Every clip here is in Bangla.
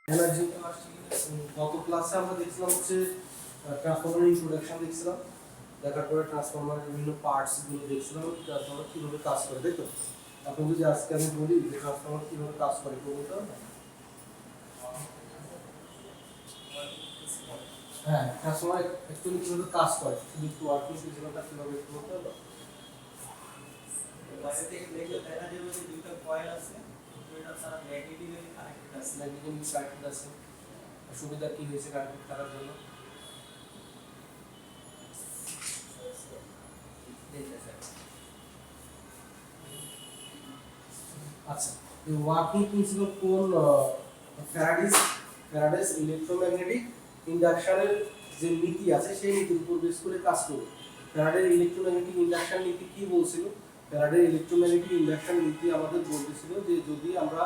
এনার্জি গত ক্লাসে আমরা দেখছিলাম হচ্ছে ট্রান্সফরমার ইন্ট্রোডাকশন দেখছিলাম, দেখার পরে ট্রান্সফরমারের বিভিন্ন পার্টস গুলো দেখছিলাম, ট্রান্সফরমার কিভাবে কাজ করে, তাই তো? এখন যদি আজকে আমি বলি যে ট্রান্সফরমার কিভাবে কাজ করে, বলতে হবে? হ্যাঁ, ট্রান্সফরমার অ্যাকচুয়ালি কিভাবে কাজ করে, শুধু একটু ওয়ার্কিং প্রিন্সিপালটা কিভাবে একটু বলতে হবে? বাইরে থেকে দেখলে দেখা যাবে যে দুইটা কয়েল আছে, দুইটা সারা ম্যাগনেটিক্যালি কানেক্টেড আছে। ম্যাগনেটিক সার্কিট আছে, সুবিধা কি হয়েছে কানেক্ট করার জন্য? আচ্ছা, এই ওয়ার্কিং প্রিন্সিপাল কোন ফ্যারাডেস ইলেকট্রোম্যাগনেটিক ইন্ডাকশনের যে নীতি আছে সেই নীতির উপর বেস করে কাজ করবে। ফ্যারাডের ইলেকট্রোম্যাগনেটিক ইন্ডাকশন নীতি কি বলছিল? ফ্যারাডের ইলেকট্রোম্যাগনেটিক ইন্ডাকশন নীতি আমাদের বলতেছিল যে যদি আমরা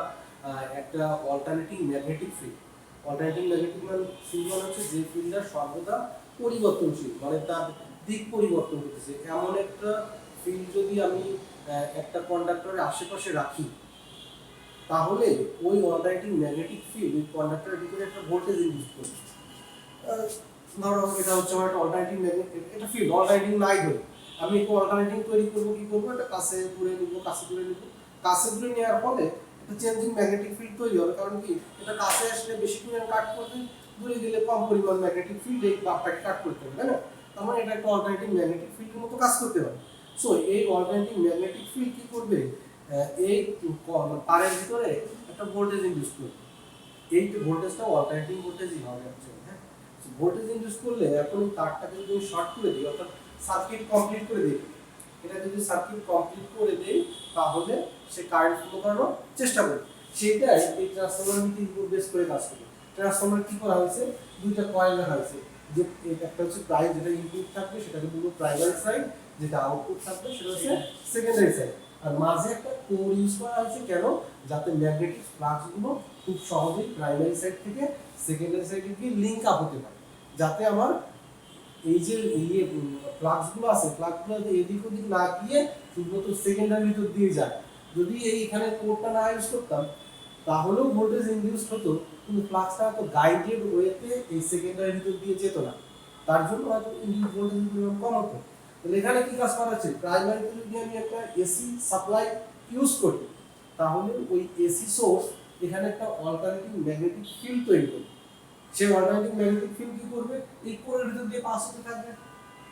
একটা alternating magnetic field, alternating magnetic field মানে হচ্ছে যে ফিল্ডটা সর্বদা পরিবর্তনশীল, মানে তার দিক পরিবর্তন করতেছে, এমন একটা ফিল্ড যদি আমি একটা কন্ডাক্টরের আশেপাশে রাখি, তাহলে ওই অল্টারনেটিং ম্যাগনেটিক ফিল্ড ওই কন্ডাক্টরের ভিতরে একটা ভোল্টেজ ইনডিউস করবে। ধরো এটা হচ্ছে আমার একটা অল্টারনেটিং ম্যাগনেটিক, এটা ফিল্ড অল্টারনেটিং নাই ধরে আমি একটু অল্টারনেটিং তৈরি করবো, কি করবো, এটা কাছে দূরে নিব, কাছে দূরে নিব, কাছে দূরে নেওয়ার ফলে একটা চেঞ্জিং ম্যাগনেটিক ফিল্ড তৈরি হবে। কারণ কি, এটা কাছে আসলে বেশি পরিমাণ কাট করবে, দূরে গেলে কম পরিমাণ ম্যাগনেটিক ফিল্ড এই বারটাকে কাট করতে হবে, তাই না? তার মানে এটা একটা অল্টারনেটিং ম্যাগনেটিক ফিল্ডের মতো কাজ করতে পারে। সো এই অল্টারনেটিং ম্যাগনেটিক ফিল্ড কি করবে, এই তারের ভিতরে একটা ভোল্টেজ ইনডিউস করবে। এই ভোল্টেজটা অল্টারনেটিং ভোল্টেজই হবে অ্যাকচুয়ালি। হ্যাঁ, ভোল্টেজ ইনডিউস করলে এখন এই তারটাকে যদি আমি শর্ট করে দিই, অর্থাৎ সার্কিট কমপ্লিট করে দিই, এটা যদি সার্কিট কমপ্লিট করে দেই, তাহলে সে কারেন্ট ফ্লো করানোর চেষ্টা করবে। সেটাই এই ট্রান্সফরমার নীতির উপর বেস করে কাজ করে। ট্রান্সফরমার কি করা হয়েছে, দুইটা কয়েল রাখা হয়েছে, যে একটা হচ্ছে প্রাইম, যেটা ইনপুট থাকবে সেটাকে বলবো প্রাইমারি সাইড, যেটা আউটপুট থাকবে সেটা হচ্ছে সেকেন্ডারি সাইড। আর মাঝে একটা কোর ইউজ করা হয়েছে কেন, যাতে ম্যাগনেটিক ফ্লাক্স গুলো খুব সহজেই প্রাইমারি সাইড থেকে সেকেন্ডারি সাইডে গিয়ে লিংক আপ হতে পারে, যাতে আমার এই যে ফ্লাক্স গুলো আছে, ফ্লাক্স গুলো এদিক ওদিক না গিয়ে শুধুমাত্র সেকেন্ডারি ভিতর দিয়ে যায়। যদি এই এখানে কোরটা না ইউজ করতাম, তাহলেও ভোল্টেজ ইনডিউস হতো, কিন্তু ফ্লাক্সটা তো গাইডেড ওয়েতে এই সেকেন্ডারি ভিতর দিয়ে যেত না, তার জন্য হয়তো ইনডিউস ভোল্টেজের পরিমাণ কম হতো। তাহলে এখানে কি কাজ করা হচ্ছে, প্রাইমারিতে যদি আমি একটা এসি সাপ্লাই ইউজ করি, তাহলে ওই এসি সোর্স এখানে একটা অল্টারনেটিং ম্যাগনেটিক ফিল্ড তৈরি করবে। সেই অল্টারনেটিং ম্যাগনেটিক ফিল্ড কি করবে, এই কোরের ভিতর দিয়ে পাস হতে থাকবে।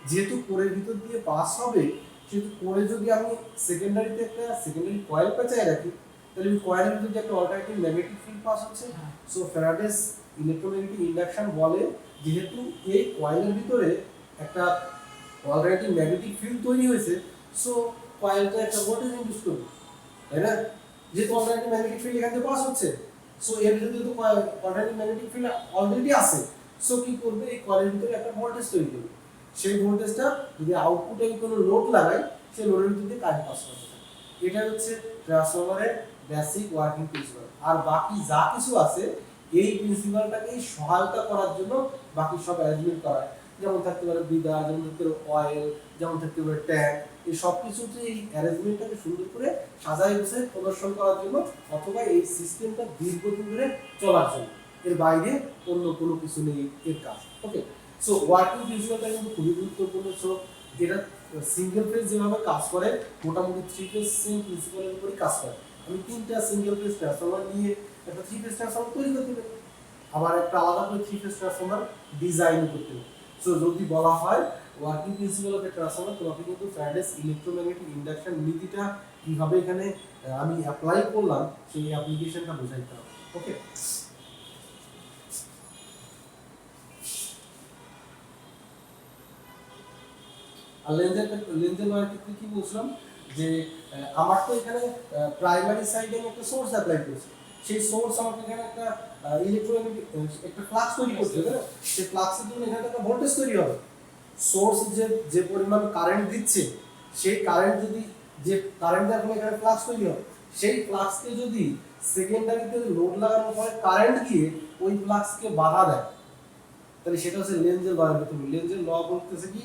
যেহেতু কোরের ভিতর দিয়ে পাস হবে, সেহেতু কোরে যদি আমি সেকেন্ডারিতে একটা সেকেন্ডারি কয়েল পেঁচায় রাখি, তাহলে ওই কয়েলের ভিতর দিয়ে একটা অল্টারনেটিং ম্যাগনেটিক ফিল্ড পাস হচ্ছে। সো ফ্যারাডেস ইলেকট্রোম্যাগনেটিক ইন্ডাকশন বলে, যেহেতু এই কয়েলের ভিতরে একটা অল্টারনেটিং ম্যাগনেটিক ফিল্ড তৈরি হয়েছে, সো কয়েলটা একটা ভোল্টেজ ইনডিউস করবে, তাই না? যেহেতু অল্টারনেটিং ম্যাগনেটিক ফিল্ড এখান থেকে পাস হচ্ছে, সো এর ভিতরে তো অল্টারনেটিং ম্যাগনেটিক ফিল্ড অলরেডি আছে, সো কি করবে, এই কয়েলের ভিতরে একটা ভোল্টেজ তৈরি করবে। সেই ভোল্টেজটা যদি আউটপুটে আমি কোনো লোড লাগাই, সেই লোডের ভিতর দিয়ে কারেন্ট পাস করতে থাকে। এটা হচ্ছে ট্রান্সফরমারের বেসিক ওয়ার্কিং প্রিন্সিপাল। আর বাকি যা কিছু আছে, এই প্রিন্সিপালটাকে সহায়তা করার জন্য বাকি সব অ্যারেঞ্জমেন্ট করা হয়। যেমন থাকতে পারে বিদা, যেমন থাকতে পারে অয়েল, যেমন থাকতে পারে ট্যাঙ্ক, এই সব কিছুতে এই অ্যারেঞ্জমেন্টটাকে সুন্দর করে সাজায় গুছিয়ে প্রদর্শন করার জন্য, অথবা এই সিস্টেমটা দীর্ঘদিন ধরে চলার জন্য। এর বাইরে অন্য কোনো কিছু নেই এর কাজ। ওকে, সো ওয়ার্কিং প্রিন্সিপালটা কিন্তু খুবই গুরুত্বপূর্ণ। সো এটা সিঙ্গেল ফেজ যেভাবে কাজ করে, মোটামুটি থ্রি ফেজ সেম প্রিন্সিপালের উপরই কাজ করে। আমি তিনটা সিঙ্গেল ফেজ ট্রান্সফরমার নিয়ে একটা থ্রি ফেজ ট্রান্সফরমার তৈরি করতে পারি, আবার একটা আলাদা করে থ্রি ফেজ ট্রান্সফরমার ডিজাইন করতে পারি। সো যদি বলা হয় working principal of A transformer, তোমাকে কিন্তু ফ্যারাডেস ইলেকট্রোম্যাগনেটিক ইন্ডাকশন নীতিটা কিভাবে এখানে আমি অ্যাপ্লাই করলাম, সেই অ্যাপ্লিকেশনটা বোঝাইতে হবে। ওকে, আর লেন্সের লয়ের ক্ষেত্রে কি বলছিলাম, যে আমার তো এখানে প্রাইমারি সাইডে আমি একটা সোর্স অ্যাপ্লাই করেছি, সেই সোর্স আমাকে এখানে একটা ইলেকট্রোম্যাগনেটিক একটা ফ্লাক্স তৈরি করতে হবে, সেই ফ্লাক্সের জন্য এখানে একটা ভোল্টেজ তৈরি হবে। সোর্স যে যে পরিমাণ কারেন্ট দিচ্ছে, সেই কারেন্ট যদি, যে কারেন্ট এখন এখানে ফ্লাক্স তৈরি হবে, সেই ফ্লাক্সকে যদি সেকেন্ডারিতে লোড লাগানোর পরে কারেন্ট গিয়ে ওই ফ্লাক্সকে বাধা দেয়, তাহলে সেটা হচ্ছে লেন্জের লয়ের ভিতরে। লেন্জের ল বলতেছে কি,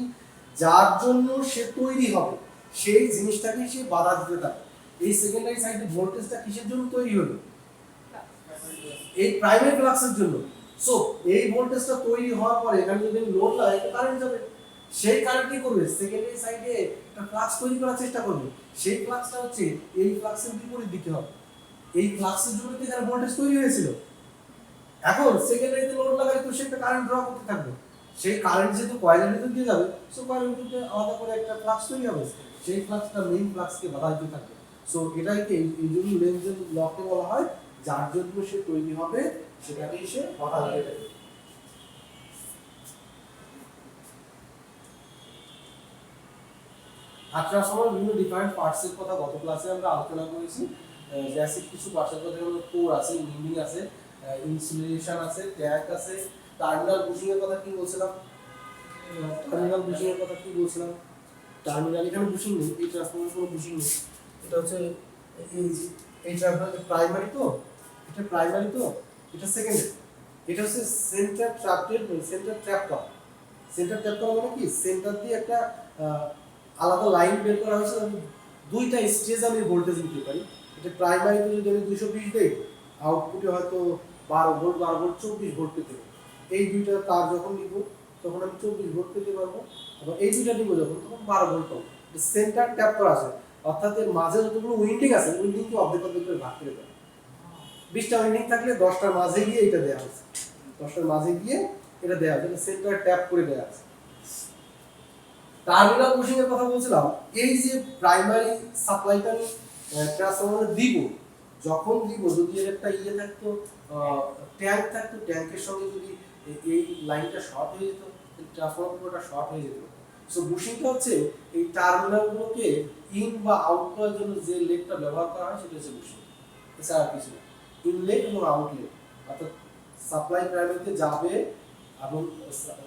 যার জন্য সে তৈরি হবে সেই জিনিসটাকে সে বাধা দিতে থাকে। এই সেকেন্ডারি সাইডে ভোল্টেজটা কিসের জন্য তৈরি হলো, এই প্রাইমারি ফ্লাক্সের জন্য। সো এই ভোল্টেজটা তৈরি হওয়ার পরে এখানে যদি লোড লাগাই একটা কারেন্ট যাবে, সেই কারেন্ট কি করবে সেকেন্ডারি সাইডে একটা ফ্লাক্স তৈরি করার চেষ্টা করবে, সেই ফ্লাক্সটা হচ্ছে এই ফ্লাক্সের বিপরীত দিকে হবে। এই ফ্লাক্সের জন্য তো এখানে ভোল্টেজ তৈরি হয়েছিল, এখন সেকেন্ডারিতে লোড লাগালে তো সেটা কারেন্ট ড্র করতে থাকবে, সেই কারেন্ট যেহেতু কয়েলের ভিতর দিয়ে যাবে, সো কয়েলের ভিতর দিয়ে আলাদা করে একটা ফ্লাক্স তৈরি হবে, সেই ফ্লাক্সটা মেইন ফ্লাক্সকে বাধা দিতে থাকবে। সো এটাকে এই জন্য লেনজের লকে বলা হয়, যার জন্য সে তৈরি হবে সেটাকেই সে বাধা দিতে থাকবে। আর ট্রান্সফরমার বিভিন্ন ডিফারেন্ট পার্টসের কথা গত ক্লাসে আমরা আলোচনা করেছি। বেসিক কিছু পার্টসের কথা যেমন কোর আছে, উইন্ডিং আছে, ইনসুলেশন আছে, ট্যাঙ্ক আছে, টার্মিনাল বুশিং এর কথা কি বলছিলাম, টার্মিনাল বুশিং এর কথা কি বলছিলাম, টার্মিনাল এখানে বুশিং নেই, এই ট্রান্সফরমার কোনো বুশিং নেই, এটা হচ্ছে এই ট্রান্সফরমার প্রাইমারি তো, এটা প্রাইমারি তো, এটা সেকেন্ডারি, এটা হচ্ছে সেন্টার ট্র্যাপের সেন্টার ট্র্যাপ করা। সেন্টার ট্র্যাপ করা মানে কি সেন্টার দিয়ে একটা আলাদা লাইন বের করা হয়েছে, দুইটা স্টেজ আমি ভোল্টেজ নিতে পারি। এটা প্রাইমারিতে যদি আমি 220 দেই, আউটপুটে হয়তো 12 ভোল্ট 24 ভোল্ট পেতে পারি। এই দুইটা তার যখন নিব তখন আমি 24 ভোল্ট পেতে পারবো, আবার এই দুইটা নিব যখন তখন 12 ভোল্ট পাবো। সেন্টার ট্যাপ করা আছে, অর্থাৎ এর মাঝে যতগুলো উইন্ডিং আছে উইন্ডিংকে অর্ধেক অর্ধেক করে ভাগ করে দেয়। 20টা উইন্ডিং থাকলে 10টার মাঝে গিয়ে এটা দেওয়া আছে, 10টার মাঝে গিয়ে এটা দেওয়া আছে, সেন্টার ট্যাপ করে দেওয়া আছে। টার্মিনাল বুশিং এর কথা বলছিলাম, এই যে প্রাইমারি সাপ্লাইটা আমি ট্রান্সফরমারে দিব, যখন দিব যদি এর একটা ইয়ে থাকতো, ট্যাঙ্ক থাকতো, ট্যাঙ্কের সঙ্গে যদি এই লাইনটা শর্ট হয়ে যেত, ট্রান্সফরমার পুরোটা শর্ট হয়ে যেত। সো বুশিংটা হচ্ছে এই টার্মিনালগুলোকে ইন বা আউট করার জন্য যে লেগটা ব্যবহার করা হয় সেটা হচ্ছে বুশিং, এছাড়া আর কিছু না। ইনলেট এবং আউটলেট, অর্থাৎ সাপ্লাই প্রাইমারিতে যাবে এবং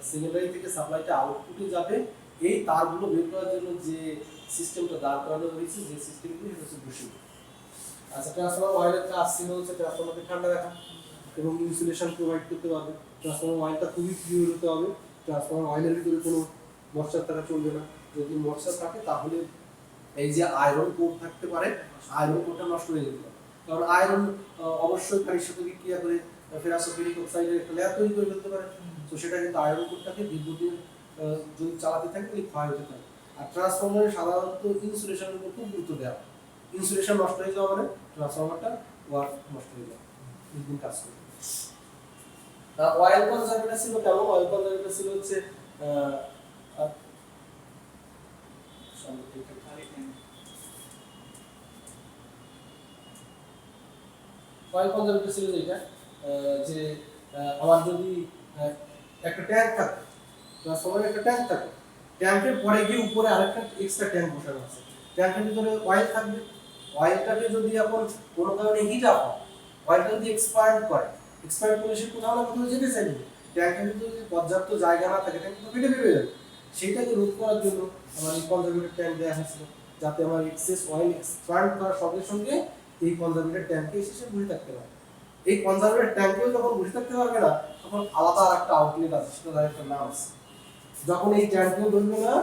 সেকেন্ডারি থেকে সাপ্লাইটা আউটপুটে যাবে, এই তারগুলো বের করার জন্য যে সিস্টেমটা দাঁড় করানো হয়েছে, যে সিস্টেমগুলো সেটা হচ্ছে বুশিং। আচ্ছা, ট্রান্সফরমার অয়েলের কাজ ছিল হচ্ছে ট্রান্সফরমারকে ঠান্ডা রাখা এবং ইনসুলেশন প্রোভাইড করতে পারবে। ট্রান্সফরমার অয়েলটা খুবই পিওর হতে হবে, ট্রান্সফরমার অয়েলের ভিতরে কোনো ময়শ্চার থাকা চলবে না, যদি ময়শ্চার থাকে তাহলে এই যে আয়রন কোর থাকতে পারে, আয়রন কোরটা নষ্ট হয়ে যেতে পারে, কারণ আয়রন অবশ্যই পানির সাথে বিক্রিয়া করে ফেরাসোফেরিক অক্সাইডের একটা লেয়ার তৈরি করে ফেলতে পারে। তো সেটা কিন্তু আয়রন কোরটাকে দীর্ঘদিন যদি চালাতে থাকে তাহলে ক্ষয় হতে থাকে। আর ট্রান্সফরমারে সাধারণত ইনসুলেশনের উপর খুব গুরুত্ব দেওয়া হয়, ইনসুলেশন নষ্ট হয়ে যাওয়া মানে ট্রান্সফরমারটা ওয়ার্ক নষ্ট হয়ে যাবে, দীর্ঘদিন কাজ করবে। অয়েল কনজারভেটর ছিল কেমন? অয়েল কনজারভেটর ছিল হচ্ছে অয়েল কনজারভেটর ছিল যেটা যে আমার যদি একটা ট্যাঙ্ক থাকে, ট্রান্সফরমারে একটা ট্যাঙ্ক থাকে, ট্যাঙ্কের পরে গিয়ে উপরে আরেকটা এক্সট্রা ট্যাঙ্ক বসানো আছে, ট্যাঙ্কের ভিতরে অয়েল থাকবে, অয়েলটাকে যদি এখন কোনো কারণে হিট আপ হয়, অয়েলটা যদি এক্সপায়ার্ড করে, এক্সপায়ার্ড করলে সে কোথাও না কোথাও যেতে চাইবে, ট্যাঙ্কের ভিতরে যদি পর্যাপ্ত জায়গা না থাকে ট্যাঙ্ক তো ফেটে বেরিয়ে যাবে। সেইটাকে রোধ করার জন্য আমার এই কনজারভেটর ট্যাঙ্ক দেওয়া হয়েছিল, যাতে আমার এক্সেস অয়েল এক্সপায়ার্ড করার সঙ্গে সঙ্গে এই কনজারভেটর ট্যাঙ্কে এসে সে বসে থাকতে পারে। এই কনজারভেটর ট্যাঙ্কেও যখন বসে থাকতে পারবে না, তখন আলাদা আরেকটা আউটলেট আছে, সেটার একটা নাম আছে। যখন এই ট্যাঙ্কেও ধরবে না,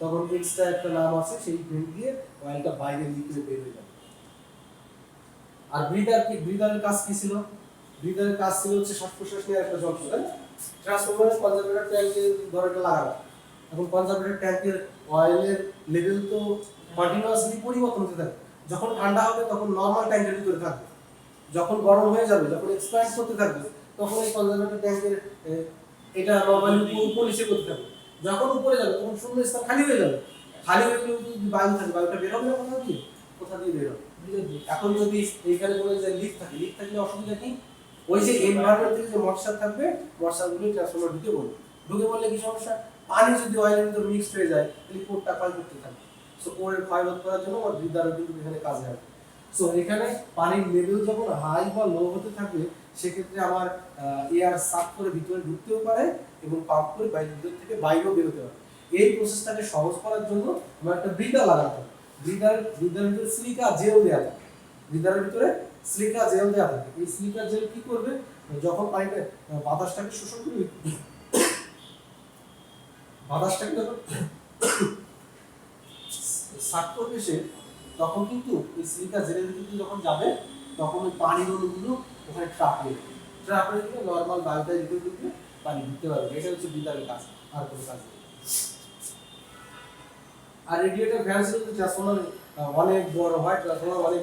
তখন এক্সট্রা একটা নাম আছে, সেই ভেন্ট দিয়ে অয়েলটা বাইরের দিকে বের হয়ে যাবে। আর ব্রিদার কি, ব্রিদারের কাজ কি ছিল? ব্রিদারের কাজ ছিল হচ্ছে শ্বাস প্রশ্বাস নেওয়ার একটা যন্ত্র, তাই না? ট্রান্সফরমারের কনজারভেটর ট্যাঙ্কে ধরে এটা লাগানো, এখন কনজারভেটর ট্যাঙ্কের অয়েলের লেভেল তো কন্টিনিউয়াসলি পরিবর্তন হতে থাকে, যখন ঠান্ডা হবে তখন নরমাল ট্যাঙ্কের ভিতরে থাকবে, যখন গরম হয়ে যাবে, যখন এক্সপ্যান্ড করতে থাকবে, তখন এই কনজারভেটর ট্যাঙ্কের এটা নরমালি উপর নিচে করতে থাকবে, যখন উপরে যাবে তখন শূন্য স্থান খালি হয়ে যাবে, খালি হয়ে গেলে যদি বায়ু থাকে, বায়ুটা বের হবে না কোথা দিয়ে বের হবে। এখন যদি এইখানে কোনো যে লিক থাকে, লিক থাকলে অসুবিধা কি, ওই যে এনভায়রনমেন্ট থেকে যে ময়শ্চার থাকবে, ময়শ্চারগুলো ট্রান্সফরমার ঢুকে পড়বে, ঢুকে পড়লে কি সমস্যা, পানি যদি অয়েলের ভিতরে মিক্সড হয়ে যায় তাহলে কোরটা ক্ষয় করতে থাকে। সো কোরের ক্ষয় রোধ করার জন্য আমার ব্রিদারও কিন্তু এখানে কাজে আসবে। সো এখানে পানির লেভেল যখন হাই বা লো হতে থাকবে, সেক্ষেত্রে আমার এয়ার সাক করে ভিতরে ঢুকতেও পারে এবং পাম্প করে ভিতর থেকে বাইরেও বেরোতে পারে। এই প্রসেসটাকে সহজ করার জন্য আমার একটা ব্রিদার লাগাতে হবে। ব্রিদারের ভিতরে সিলিকা জেল দেওয়া থাকে, ব্রিদারের ভিতরে সিলিকা জেল দেওয়া থাকে। এই সিলিকা জেল কি করবে, যখন পানিটা বাতাসটাকে শোষণ করবে, বাতাসটাকে যখন সাক করবে সে, তখন কিন্তু এই সিলিকা জেলের ভিতরে যখন যাবে, তখন ওই পানির অণুগুলো ওখানে ট্রাপ রেখে নর্মাল বায়ুটা ভিতরে ঢুকবে, পানি ঢুকতে পারবে। এটা হচ্ছে বিদ্যালয়ের কাজ, আর কোনো কাজ নেই। আর রেডিয়েটর ফ্যান ছিল যে ট্রান্সফরমার অনেক বড় হয়, ট্রান্সফরমার অনেক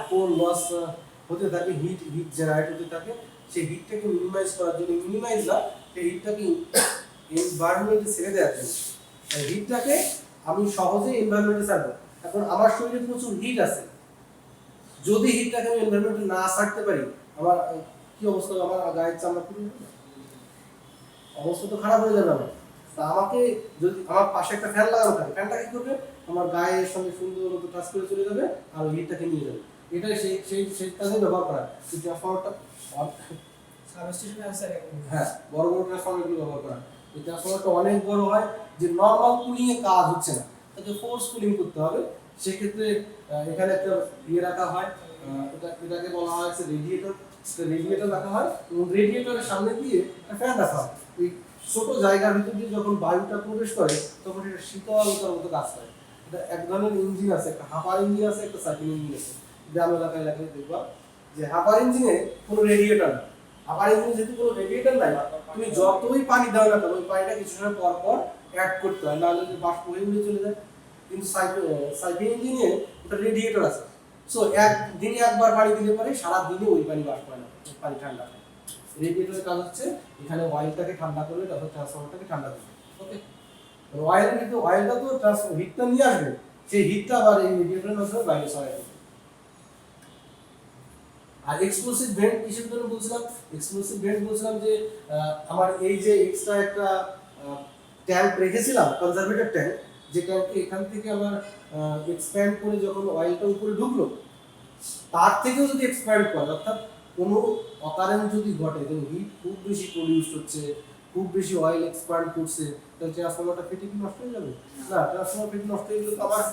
কোর লস হতে থাকে, হিট জেনারেট হতে থাকে। সেই হিটটাকে মিনিমাইজ করার জন্য, মিনিমাইজ না, সেই হিটটাকে এনভায়রনমেন্টে ছেড়ে দেওয়ার জন্য, হিটটাকে আমি সহজে এনভায়রনমেন্টে ছাড়বো। এখন আমার শরীরে প্রচুর হিট আছে, যদি হিটটাকে আমি এনভায়রনমেন্টে না ছাড়তে পারি, আমার কি অবস্থা হবে? আমার গায়ের চামড়া পুড়ে যাবে, অবস্থা তো খারাপ হয়ে যাবে আমার। তা আমাকে যদি আমার পাশে একটা ফ্যান লাগানো থাকে, ফ্যানটা কি করবে? আমার গায়ের সঙ্গে সুন্দর মতো টাচ করে চলে যাবে আর হিটটাকে নিয়ে যাবে। এটাই সেই সেই সেই কাজে ব্যবহার করা। এই ট্রান্সফরমারটা সাবস্টেশন আছে হ্যাঁ, বড় বড় ট্রান্সফরমারগুলো ব্যবহার করা। এই ট্রান্সফরমারটা অনেক বড় হয়, যে নর্মাল কুলিং এ কাজ হচ্ছে না, তাকে ফোর্স কুলিং করতে হবে। সেক্ষেত্রে এখানে একটা ইয়ে রাখা হয়, এটাকে বলা হয় রেডিয়েটর। রেডিয়েটর রাখা হয় এবং রেডিয়েটরের সামনে দিয়ে একটা ফ্যান রাখা হয়। এই ছোট জায়গার ভিতর দিয়ে যখন বায়ুটা প্রবেশ করে তখন এটা শীতলতার মতো কাজ করে। এটা এক ধরনের ইঞ্জিন আছে, একটা হাপার ইঞ্জিন আছে, একটা সাইকেল ইঞ্জিন আছে। গ্রাম এলাকায় দেখবা যে হাপার ইঞ্জিনে কোনো রেডিয়েটর নেই। হাপার ইঞ্জিনে যেহেতু কোনো রেডিয়েটর নাই, তুমি যতই পানি দাও না কেন ওই পানিটা কিছু সময় পর পর অ্যাড করতে হয়, নাহলে যে বাষ্প হয়ে উড়ে চলে যায়। কিন্তু সাইকেল ইঞ্জিনে একটা রেডিয়েটর আছে, সো দিনে একবার পানি দিলে পরে সারা দিনে ওই পানি বাষ্প হয় না, পানি ঠান্ডা হয়। রেডিয়েটরের কাজ হচ্ছে এখানে অয়েলটাকে ঠান্ডা করবে, তারপর ট্রান্সফরমারটাকে ঠান্ডা করবে। ওকে, অয়েলের কিন্তু অয়েলটা তো হিটটা নিয়ে আসবে, সেই হিটটা আবার এই রেডিয়েটরের মাধ্যমে বাইরে ছড়ায় দেবে। আর এক্সপ্লোসিভ ভেন্ট কিসের জন্য বলছিলাম? এক্সপ্লোসিভ ভেন্ট বলছিলাম যে আমার এই যে এক্সট্রা একটা ট্যাঙ্ক রেখেছিলাম, কনজারভেটর ট্যাঙ্ক, যে ট্যাঙ্কে এখান থেকে আমার এক্সপ্যান্ড করে যখন অয়েলটা উপরে ঢুকলো, তার থেকেও যদি এক্সপ্যান্ড করে, অর্থাৎ কোনো অকারেন্স যদি ঘটে, যেমন হিট খুব বেশি প্রডিউস হচ্ছে, খুব বেশি অয়েল এক্সপ্যান্ড করছে, তাহলে ট্রান্সফরমারটা ফেটে কি নষ্ট হয়ে যাবে? না, ট্রান্সফরমার ফেটে নষ্ট হয়ে গেলে তো আমার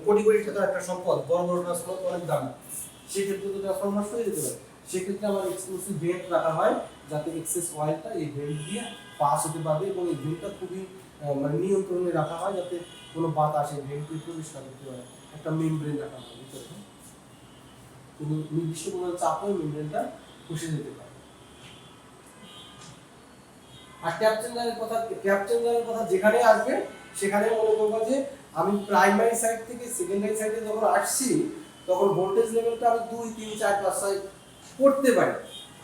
কোটি কোটি টাকার একটা সম্পদ, বড় বড় ট্রান্সফরমার অনেক দাম, সেক্ষেত্রে তো ট্রান্সফরমার নষ্ট হয়ে যেতে পারে। সেক্ষেত্রে আমার এক্সক্লুসিভ ভেন্ট রাখা হয়, যাতে এক্সেস অয়েলটা এই ভেন্ট দিয়ে পাস হতে পারবে, এবং এই ভেন্টটা খুবই মানে নিয়ন্ত্রণে রাখা হয়, যাতে কোনো বাতাস এই ভেন্টে প্রবেশ না করতে পারে। একটা মেমব্রেন রাখা হয় ভিতরে, কিন্তু নির্দিষ্ট কোনো চাপে মেমব্রেনটা খসে যেতে পারে। আর ট্যাপ চেঞ্জারের কথা যেখানে আসবে সেখানে মনে করবো যে আমি প্রাইমারি সাইড থেকে সেকেন্ডারি সাইডে যখন আসছি, তখন ভোল্টেজ লেভেলটা আমি 2, 3, 4, 5, 6 করতে পারি।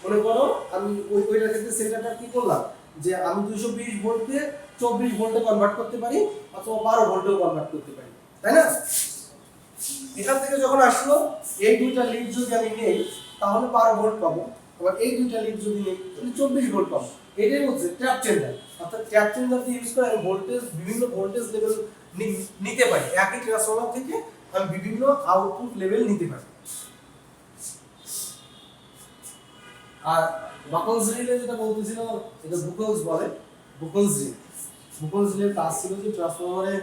মনে করো আমি ওইটার ক্ষেত্রে সেটাটা কি করলাম, যে আমি 220 ভোল্টকে 24 ভোল্টে কনভার্ট করতে পারি, অথবা 12 ভোল্টেও কনভার্ট করতে পারি, তাই না? এখান থেকে যখন আসলো এই দুইটা লিড যদি আমি নেই, তাহলে 12 ভোল্ট পাবো, আবার এই দুইটা লিড যদি নেই তাহলে 24 ভোল্ট পাবো। এটাই হচ্ছে ট্যাপ চেঞ্জার। অর্থাৎ ট্যাপ চেঞ্জার দিয়ে ইউজ করে আমি ভোল্টেজ, বিভিন্ন ভোল্টেজ লেভেল নিতে পারি, একই ট্রান্সফরমার থেকে আমি বিভিন্ন আউটপুট লেভেল নিতে পারি। আর বাকলস রিলে যেটা বলতেছিল, এটা বুকলস বলে, বুকলস রিলের কাজ ছিল যে ট্রান্সফরমারে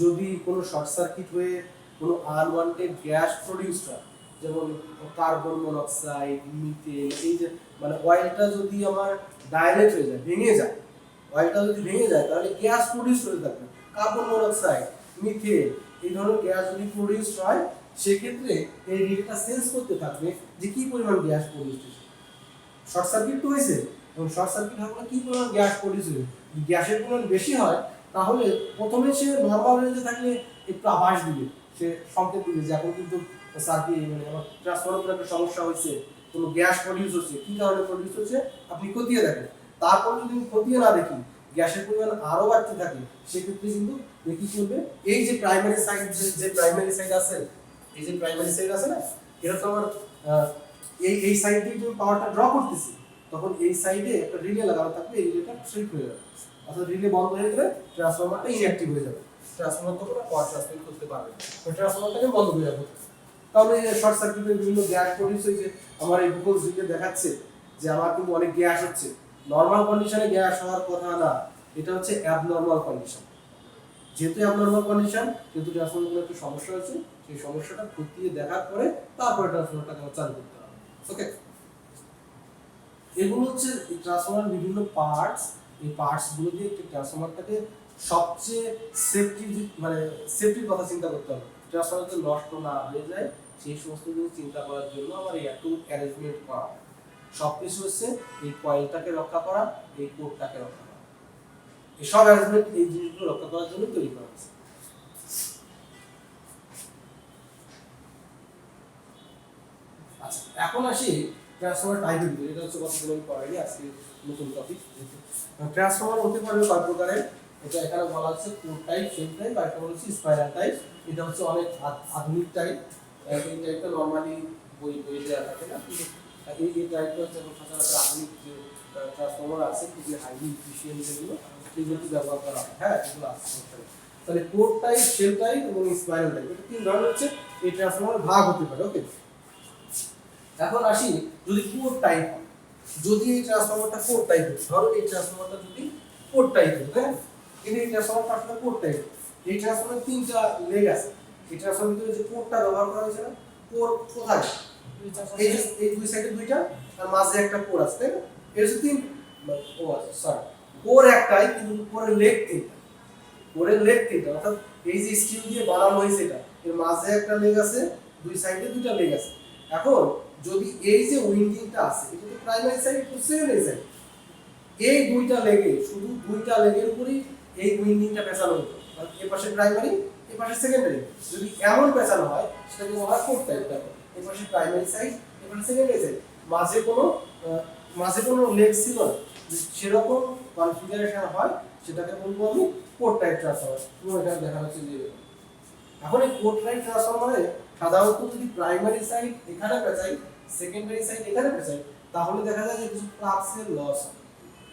যদি কোনো শর্ট সার্কিট হয়ে কোনো আনওয়ান্টেড গ্যাস প্রডিউস হয়, যেমন কার্বন মনোক্সাইড, মিথেন, এই যে মানে অয়েলটা যদি আমার ডাইলেট হয়ে যায়, ভেঙে যায়, অয়েলটা যদি ভেঙে যায় তাহলে গ্যাস প্রডিউস হতে থাকবে, কার্বন মনোক্সাইড, মিথেন, এই ধরনের গ্যাস যদি প্রডিউস হয়, সেক্ষেত্রে এই রিলেটা সেন্স করতে থাকবে যে কি পরিমাণ গ্যাস প্রডিউস হচ্ছে। শর্ট সার্কিট তো হয়েছে, এবং শর্ট সার্কিট হওয়ার কি পরিমাণ গ্যাস প্রডিউস হবে, গ্যাসের পরিমাণ বেশি হয় তাহলে প্রথমে সে নর্মাল রেঞ্জে থাকলে একটু আভাস দিবে, সে সংকেত দিবে যে এখন কিন্তু সার্কিট মানে আমার ট্রান্সফরমারের একটা সমস্যা হয়েছে, কোনো গ্যাস প্রডিউস হচ্ছে, কি কারণে প্রডিউস হচ্ছে আপনি খতিয়ে দেখেন। তারপর যদি আমি খতিয়ে না দেখি, গ্যাসের পরিমাণ আরো বাড়তে থাকে, সেক্ষেত্রে কিন্তু কি করবে, এই যে প্রাইমারি সাইড, যে প্রাইমারি সাইড আছে, এই যে প্রাইমারি সাইড আছে না, এটা তো আমার এই সাইড দিয়ে যখন পাওয়ারটা ড্র করতেছি, তখন এই সাইডে একটা রিলে লাগানো থাকবে, এই রিলেটা ট্রিপ হয়ে যাবে, অর্থাৎ রিলে বন্ধ হয়ে গেলে ট্রান্সফরমারটা ইনঅ্যাক্টিভ হয়ে যাবে, ট্রান্সফরমার তো পাওয়ার ট্রান্সমিট করতে পারবে না, তো ট্রান্সফরমারটাকে বন্ধ হয়ে যাবে। তাহলে শর্ট সার্কিটের বিভিন্ন গ্যাস প্রডিউস হয়েছে, আমার এই বুকলস রিলে দেখাচ্ছে যে আমার কিন্তু অনেক গ্যাস হচ্ছে। নর্মাল কন্ডিশনে গ্যাস হওয়ার কথা না, এটা হচ্ছে অ্যাবনর্মাল কন্ডিশন। যেহেতু অ্যাবনর্মাল কন্ডিশন, যেহেতু ট্রান্সফরমারের একটু সমস্যা হয়েছে, সেই সমস্যাটা খতিয়ে দেখার পরে তারপরে ট্রান্সফরমারটাকে চালু করতে হবে। ওকে, এগুলো হচ্ছে ট্রান্সফরমার বিভিন্ন পার্টস। এই পার্টস গুলো দিয়ে একটা ট্রান্সফরমারটাকে সবচেয়ে সেফটির কথা চিন্তা করতে হবে, ট্রান্সফরমার যাতে নষ্ট না হয়ে যায় সেই সমস্ত জিনিস চিন্তা করার জন্য আমার এই একটু অ্যারেঞ্জমেন্ট করা হয়। সবকিছু হচ্ছে এই কয়েলটাকে রক্ষা করা, এই কোরটাকে রক্ষা করা। এই সব অ্যারেঞ্জমেন্ট এই জিনিসগুলো রক্ষা করার জন্য তৈরি করা হয়েছে। আচ্ছা, এখন আসি ট্রান্সফরমার টাইপের ভিতরে। এটা হচ্ছে কতদিন আমি পড়াইনি, আজকে নতুন টপিক। ট্রান্সফরমার হতে পারে কয় প্রকারের, এটা এখানে বলা হচ্ছে কোর টাইপ, শেল টাইপ, আর একটা হচ্ছে স্পাইরাল টাইপ। এটা হচ্ছে অনেক আধুনিক টাইপ। এই টাইপটা নরমালি বই দেওয়া থাকে না, কিন্তু এই টাইপটা হচ্ছে এখন সচরাচর আধুনিক যে ট্রান্সফরমার আছে, খুবই হাইলি এফিশিয়েন্ট, যেগুলো সেগুলো ব্যবহার করা হয়। হ্যাঁ, এগুলো আছে। তাহলে কোর টাইপ, শেল টাইপ এবং স্পাইরাল টাইপ, এটা তিন ধরনের হচ্ছে এই ট্রান্সফরমার ভাগ হতে পারে। ওকে, এখন আসি যদি কোর টাইপ হয়, যদি এই ট্রান্সফরমারটা কোর টাইপ হয়, ধরো এই ট্রান্সফরমারটা যদি কোর টাইপ হয়, হ্যাঁ, এই ট্রান্সফরমারটা আসলে কোর টাইপ। এই ট্রান্সফরমারের তিনটা লেগ আছে। এই ট্রান্সফরমারের ভিতরে যে কোরটা ব্যবহার করা হয়েছে না, কোর কোথায়? এই যে এই দুই সাইডে দুইটা আর মাঝে একটা কোর আছে, তাই না? এর হচ্ছে তিন, ও আচ্ছা সরি, কোর একটাই কিন্তু কোরের লেগ তিনটা। কোরের লেগ তিনটা, অর্থাৎ এই যে স্টিল দিয়ে বানানো হয়েছে এটা, এর মাঝে একটা লেগ আছে, দুই সাইডে দুইটা লেগ আছে। এখন যদি এই যে উইন্ডিংটা আছে, এটা তো প্রাইমারি সাইড, তো সেকেন্ডারি সাইড, এই দুইটা লেগে, শুধু দুইটা লেগের উপরই এই উইন্ডিংটা পেঁচানো হতো, মানে এই পাশে প্রাইমারি, এই পাশে সেকেন্ডারি। যদি এমন পেঁচানো হয়, সেটাকে বলা হয় কোর টাইপ। দেখো, এই পাশে প্রাইমারি সাইড, এই পাশে সেকেন্ডারি সাইড, মাঝে কোনো লেগ ছিল না, সেরকম কনফিগারেশন হয়, সেটাকে বলবো আমি কোর টাইপ ট্রান্সফরমার। তুমি এখানে দেখা যাচ্ছে যে এখন এই কোর টাইপ ট্রান্সফরমারে সাধারণত যদি প্রাইমারি সাইড এখানে পেঁচাই, সেকেন্ডারি সাইড এখানে পেঁচাই, তাহলে দেখা যায় যে কিছু ফ্লাক্সের লস হয়,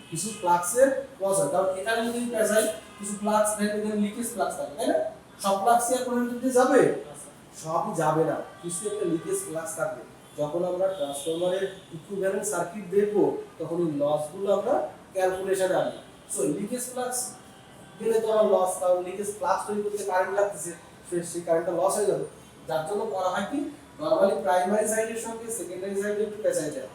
কিছু ফ্লাক্সের লস হয়। কারণ এখানে যদি পেঁচাই, কিছু ফ্লাক্স এখানে লিকেজ ফ্লাক্স থাকে, তাই না? সব ফ্লাক্স আর কোনো দিকে যাবে? সবই যাবে না, কিছু একটা লিকেজ ফ্লাক্স থাকবে। যখন আমরা ট্রান্সফরমারের ইকুইভ্যালেন্ট সার্কিট দেখব, তখন এই লসগুলো আমরা ক্যালকুলেশনে আনবো। সো লিকেজ ফ্লাক্স গেলে তো আমার লস, কারণ লিকেজ ফ্লাক্স তৈরি করতে কারেন্ট লাগতেছে, সেই কারেন্টটা লস হয়ে যাবে। যার জন্য করা হয় কি, নরমালি প্রাইমারি সাইডের সঙ্গে সেকেন্ডারি সাইডে একটু পেঁচাই যায়,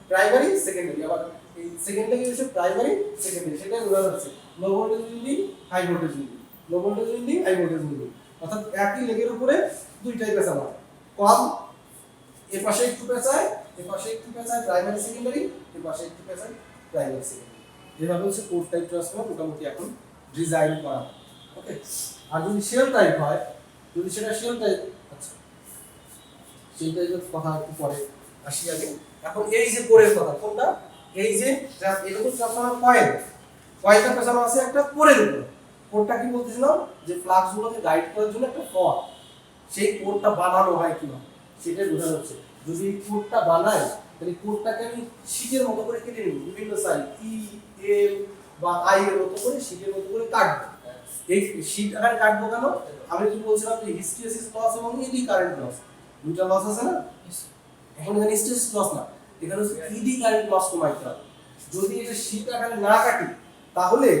প্রাইমারি সেকেন্ডারি, আবার এই সেকেন্ডারি হচ্ছে প্রাইমারি সেকেন্ডারি, সেটা বোঝা যাচ্ছে। Low voltage winding, high voltage winding, low voltage winding, high voltage winding, অর্থাৎ একই লেগের উপরে দুইটাই পেঁচানো হয়। কম, এর পাশে একটু পেঁচায়, এর পাশে একটু পেঁচায় প্রাইমারি সেকেন্ডারি, এর পাশে একটু পেঁচায় প্রাইমারি সেকেন্ডারি। যেভাবে হচ্ছে কোর টাইপ ট্রান্সফরমার মোটামুটি এখন ডিজাইন করা হয়। ওকে, আর যদি শেল টাইপ হয়, যদি সেটা শেল টাইপ, আচ্ছা সেই টাইপের কথা একটু পরে আসি। আগে এখন এই যে কোরের কথা, কোনটা? এই যে এরকম ট্রান্সফরমার কয়েল, কয়েলটা পেছানো আছে একটা কোরের উপর। কোরটা কি বলতেছিলাম, যে ফ্লাক্স গুলোকে গাইড করার জন্য একটা ফর, সেই কোরটা বানানো হয় কিভাবে সেটাই বোঝানো হচ্ছে। যদি এই কোরটা বানাই, তাহলে কোরটাকে আমি শীটের মতো করে কেটে নিব, বিভিন্ন সাইজ ই, এল বা আই এর মতো করে শীটের মতো করে কাটবো। এই শীট আকারে কাটবো কেন? আমি কি বলছিলাম যে হিস্টেরিসিস লস এবং ইডি কারেন্ট লস, দুইটা লস আছে না? এখন এখানে হিস্টেরিসিস লস না, এখানে হচ্ছে ইডি কারেন্ট লস কমাইতে হবে। যদি এটা শীট আকারে না কাটি, তাহলে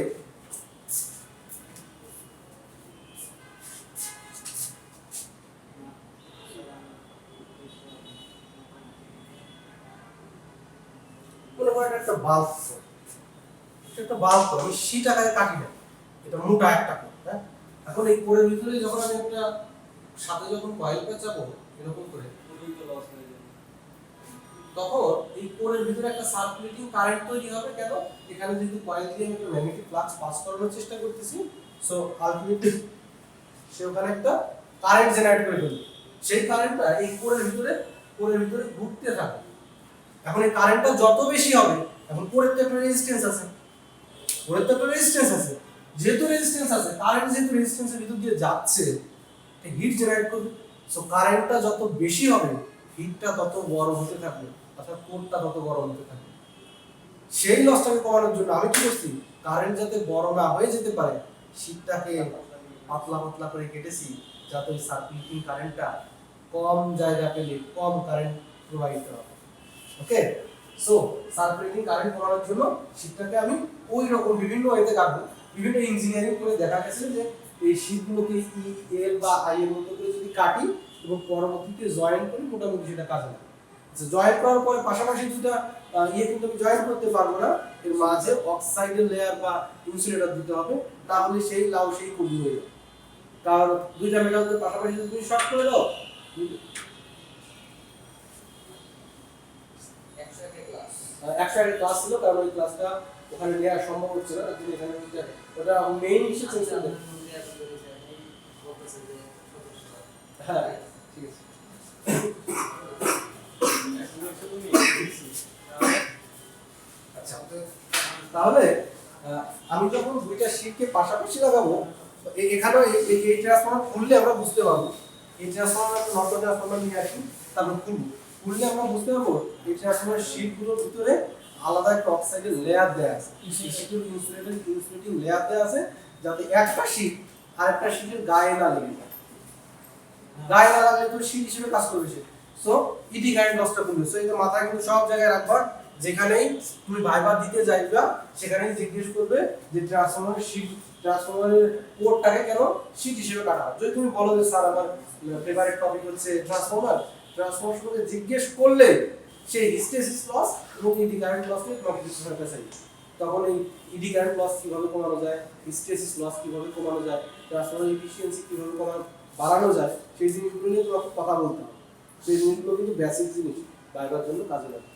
মনে করেন একটা বাল্ব, একটা বাল্ব আমি শীট আকারে কাটি না, এটা মোটা একটা কোর, হ্যাঁ। এখন এই কোরের ভিতরে যখন আমি একটা সাথে যখন কয়েল পেঁচাবো এরকম করে, তখন এই কোরের ভিতরে একটা সার্কুলেটিং কারেন্ট তৈরি হবে। কেন? এখানে যেহেতু কয়েল দিয়ে আমি একটা ম্যাগনেটিক ফ্লাক্স পাস করানোর চেষ্টা করতেছি, সো আলটিমেটলি সে ওখানে একটা কারেন্ট জেনারেট করে ফেলবে। সেই কারেন্টটা এই কোরের ভিতরে ঘুরতে থাকে। এখন এই কারেন্টটা যত বেশি হবে, এখন কোরের তো একটা রেজিস্ট্যান্স আছে, যেহেতু রেজিস্ট্যান্স আছে, কারেন্ট যেহেতু রেজিস্ট্যান্সের ভিতর দিয়ে যাচ্ছে, হিট জেনারেট করবে। সো কারেন্টটা যত বেশি হবে, হিটটা তত বড় হতে থাকবে, অর্থাৎ কোরটা তত গরম হতে থাকবে। সেই লসটাকে কমানোর জন্য আমি কি করছি, কারেন্ট যাতে বড় না হয়ে যেতে পারে, শীটটাকে পাতলা পাতলা করে কেটেছি, যাতে ওই সার্কুলেটিং কারেন্টটা কম জায়গা পেলে কম কারেন্ট প্রবাহিত হবে। ওকে, সো সার্কুলেটিং কারেন্ট কমানোর জন্য শীটটাকে আমি ওই রকম বিভিন্ন ওয়েতে কাটবো। বিভিন্ন ইঞ্জিনিয়ারিং করে দেখা গেছে যে এই শীটগুলোকে ই, এল বা আই এর মতো করে যদি কাটি এবং পরবর্তীতে জয়েন করি, মোটামুটি সেটা কাজে লাগে। আচ্ছা, জয়েন করার পরে পাশাপাশি দুটা কিন্তু আমি জয়েন করতে পারবো না, এর মাঝে অক্সাইডের লেয়ার বা ইনসুলেটর দিতে হবে, তাহলে সেই লাউ সেই কবি হয়ে যাবে। কারণ দুইটা মেটালকে পাশাপাশি যদি তুমি শর্ট করে দাও, 101 ক্লাস ছিল, কারণ ওই ক্লাসটা ওখানে নেওয়া সম্ভব হচ্ছে না, তার জন্য এখানে ওটা মেইন ইস্যু চেঞ্জ করে দেন। হ্যাঁ ঠিক আছে। আচ্ছা, তাহলে আমি যখন দুইটা শীটকে পাশাপাশি লাগাবো, এখানেও এই ট্রান্সফর্মার খুললে আমরা বুঝতে পারবো। এই ট্রান্সফর্মার নর্টন ট্রান্সফর্মার নিয়ে আসি, তারপর খুললে আমরা বুঝতে পারবো এই ট্রান্সফর্মার শীটগুলোর ভিতরে আলাদা একটা অক্সাইডের লেয়ার দেওয়া আছে, ইনসুলেটিং লেয়ার দেওয়া আছে, যাতে একটা শীট আরেকটা শীটের গায়ে না লেগে যায়। গায়ে না লাগলে তো শীট হিসেবে কাজ করবে সে। সো ইডি কারেন্ট লসটা কমবে। সো এটা মাথায় কিন্তু সব জায়গায় রাখবা, যেখানেই তুমি ভাইবা দিতে যাইবা সেখানেই জিজ্ঞেস করবে যে ট্রান্সফরমারের শীট, ট্রান্সফরমারের কোডটাকে কেন শীট হিসেবে কাটা হয়। যদি তুমি বলো যে স্যার আমার ফেভারিট টপিক হচ্ছে ট্রান্সফরমার, ট্রান্সফরমার সম্পর্কে জিজ্ঞেস করলে সেই হিস্টেসিস লস এবং ইডি কারেন্ট লসকে তোমাকে কিছু একটা চাই। তখন এই ইডি কারেন্ট লস কিভাবে কমানো যায়, হিস্টেসিস লস কিভাবে কমানো যায়, ট্রান্সফরমার এফিসিয়েন্সি কিভাবে বাড়ানো যায়, সেই জিনিসগুলো নিয়ে তোমাকে কথা বলতে হবে। সেই জিনিসগুলো কিন্তু বেসিক জিনিস, ভাইবার জন্য কাজে লাগে।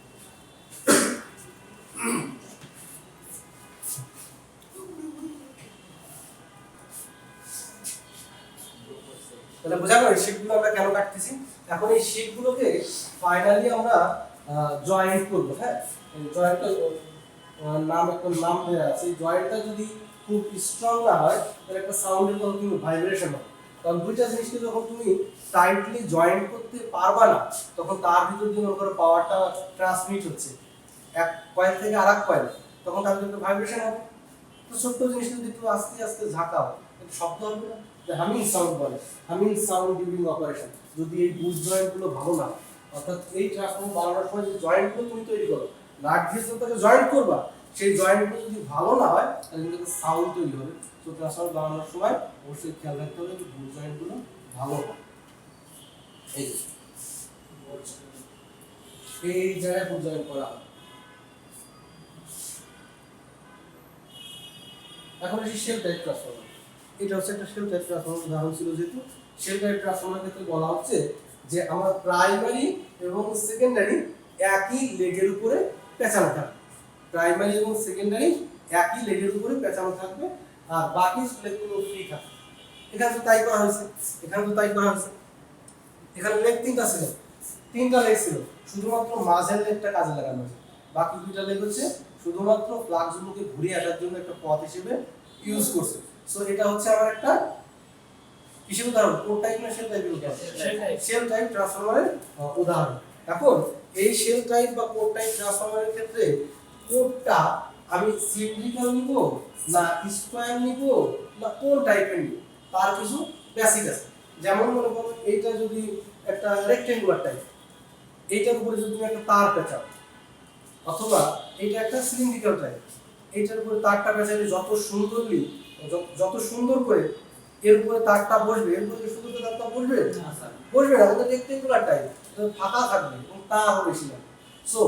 তাহলে বোঝা গেল শীটগুলো আমরা কেন কাটতেছি। এখন এই শীটগুলোকে ফাইনালি আমরা জয়েন্ট করব। হ্যাঁ, জয়েন্টটা নাম দেওয়া আছে। এই জয়েন্টটা যদি খুব স্ট্রং না হয় তাহলে একটা সাউন্ডের মতো কিন্তু ভাইব্রেশন হয়। কারণ দুইটা জিনিসকে যখন তুমি টাইটলি জয়েন্ট করতে পারবা না, তখন তার ভিতর দিয়ে মনে করো পাওয়ারটা ট্রান্সমিট হচ্ছে এক কয়েল থেকে আরেক কয়েল, তখন তার ভিতরে ভাইব্রেশন হবে। তো ছোট্ট জিনিসটা যদি একটু আস্তে আস্তে ঝাঁকাও, একটু শব্দ হবে না, হামিং সাউন্ড বলে, হামিং সাউন্ড ডিউরিং অপারেশন। যদি এই বুট জয়েন্টগুলো ভালো না, অর্থাৎ এই ট্রান্সফর্মার বানানোর সময় যে জয়েন্টগুলো তুমি তৈরি করো, নাট দিয়ে তাকে জয়েন্ট করবা, সেই জয়েন্টগুলো যদি ভালো না হয় তাহলে কিন্তু সাউন্ড তৈরি হবে। তো ট্রান্সফর্মার বানানোর সময় অবশ্যই খেয়াল রাখতে হবে যে বুট জয়েন্টগুলো ভালো হয়। এই জায়গায় বুট জয়েন্ট করা হয়। এখন এই শেল টাইপ ট্রান্সফর্মার, এটা হচ্ছে একটা শেল টাইপ ট্রান্সফর্মার উদাহরণ ছিল। যেহেতু শেল টাইপ ট্রান্সফর্মার ক্ষেত্রে বলা হচ্ছে যে আমার প্রাইমারি এবং সেকেন্ডারি একই লেগের উপরে পেঁচানো থাকবে। প্রাইমারি এবং সেকেন্ডারি একই লেগের উপরে পেঁচানো থাকবে, আর বাকি লেগগুলো ফ্রি থাকবে। এখানে তো তাই করা হয়েছে, এখানে তো তাই করা হয়েছে। এখানে লেগ তিনটা লেগ ছিল, শুধুমাত্র মাঝের লেগটা কাজে লাগানো হয়েছে। বাকি দুইটা লেগ হচ্ছে শুধুমাত্র ফ্লাক্সগুলোকে ঘুরিয়ে আসার জন্য একটা পথ হিসেবে ইউজ করছে। সো এটা হচ্ছে আমার একটা কিসের উদাহরণ, কোড টাইপ না শেল টাইপের উদাহরণ, শেল টাইপ ট্রান্সফরমারের উদাহরণ। এখন এই শেল টাইপ বা কোড টাইপ ট্রান্সফরমারের ক্ষেত্রে কোডটা আমি সিলিন্ড্রিক্যাল নিব না স্কয়ার নিব না কোন টাইপের নিব, তার কিছু বেসিক আছে। যেমন মনে করো এইটা যদি একটা রেক্টেঙ্গুলার টাইপ, এইটার উপরে যদি তুমি একটা তার পেঁচাও, অথবা এইটা একটা সিলিন্ড্রিক্যাল টাইপ, এইটার উপরে তারটা পেঁচালে যত সুন্দর করে এর উপরে তারটা বসবে, এর উপরে সুন্দর করে তারটা বসবে বসবে না, ওটা রেক্টেঙ্গুলার টাইপ, এটা ফাঁকা থাকবে এবং তারও বেশি না। সো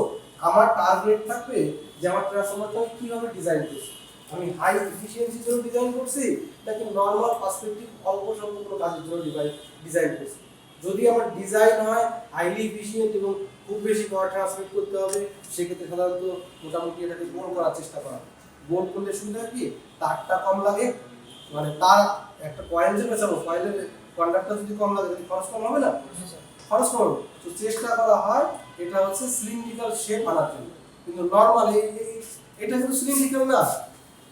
আমার টার্গেট থাকবে যে আমার ট্রান্সফরমারটা আমি কিভাবে ডিজাইন করছি, আমি হাই এফিসিয়েন্সির জন্য ডিজাইন করছি নাকি নরমাল পার্সপেক্টিভ অল্প স্বল্প কোনো কাজের জন্য ডিজাইন করছি। যদি আমার ডিজাইন হয় হাইলি এফিসিয়েন্ট এবং খুব বেশি পাওয়ার ট্রান্সমিট করতে হবে, সেক্ষেত্রে সাধারণত মোটামুটি এটাকে গোল করার চেষ্টা করা। গোল করলে সুবিধা কি, তারটা কম লাগে, মানে তার একটা কয়েল যে পেঁচাবো, কয়েলের কন্ডাক্টর যদি কম লাগে তাহলে খরচ কম হবে না, খরচ কম হবে। তো চেষ্টা করা হয় এটা হচ্ছে সিলিন্ড্রিক্যাল শেপ আনার জন্য। কিন্তু নরমাল এটা কিন্তু সিলিন্ড্রিক্যাল না,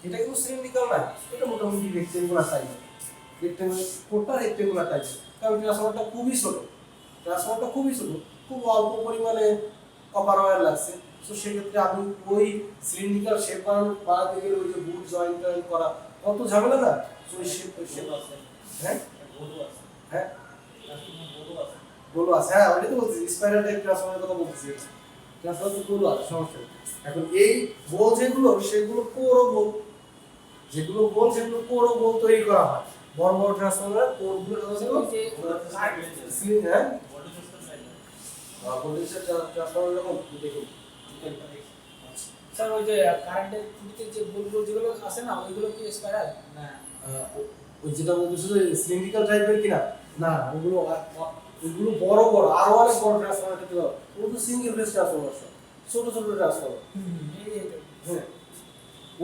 এটা কিন্তু সিলিন্ড্রিক্যাল না, এটা মোটামুটি রেক্টেঙ্গুলার টাইপ, রেক্টেঙ্গুলার টাইপ। কারণ ট্রান্সফরমারটা খুবই ছোট, খুব অল্প পরিমাণে কপার ওয়্যার লাগছে। তো সেক্ষেত্রে আমি ওই সিলিন্ড্রিক্যাল শেপ বানাতে গেলে ওই যে বুট জয়েন্ট করা কত ঝামেলা না। ওই শেপ আছে, হ্যাঁ হ্যাঁ গোলো আছে, হ্যাঁ ওইটা তো বলছি স্পাইরাল টাইপ ট্রান্সফরমারের কথা বলছি। ট্রান্সফরমার তো গোলো আছে, সমস্যা নেই। এখন এই গোল সেগুলো কোরও গোল তৈরি করা হয়। বড় বড় ট্রান্সফরমার কোরগুলো হ্যাঁ ভোল্টেজের ট্রান্সফরমার যখন দেখুন স্যার, ওই যে কারেন্টের খুঁটিতে যে গোল যেগুলো আছে না, ওইগুলো কি স্পাইরাল না? ওই যেটা বলতেছো যে সিলিন্ড্রিক্যাল টাইপের কিনা, না ওইগুলো বড় আরো অনেক বড় ট্রান্সফরমার ক্ষেত্রে ওগুলো তো সিঙ্গেল ফেজ ট্রান্সফরমার। ছোট ছোট ট্রান্সফরমার। এইটা হ্যাঁ,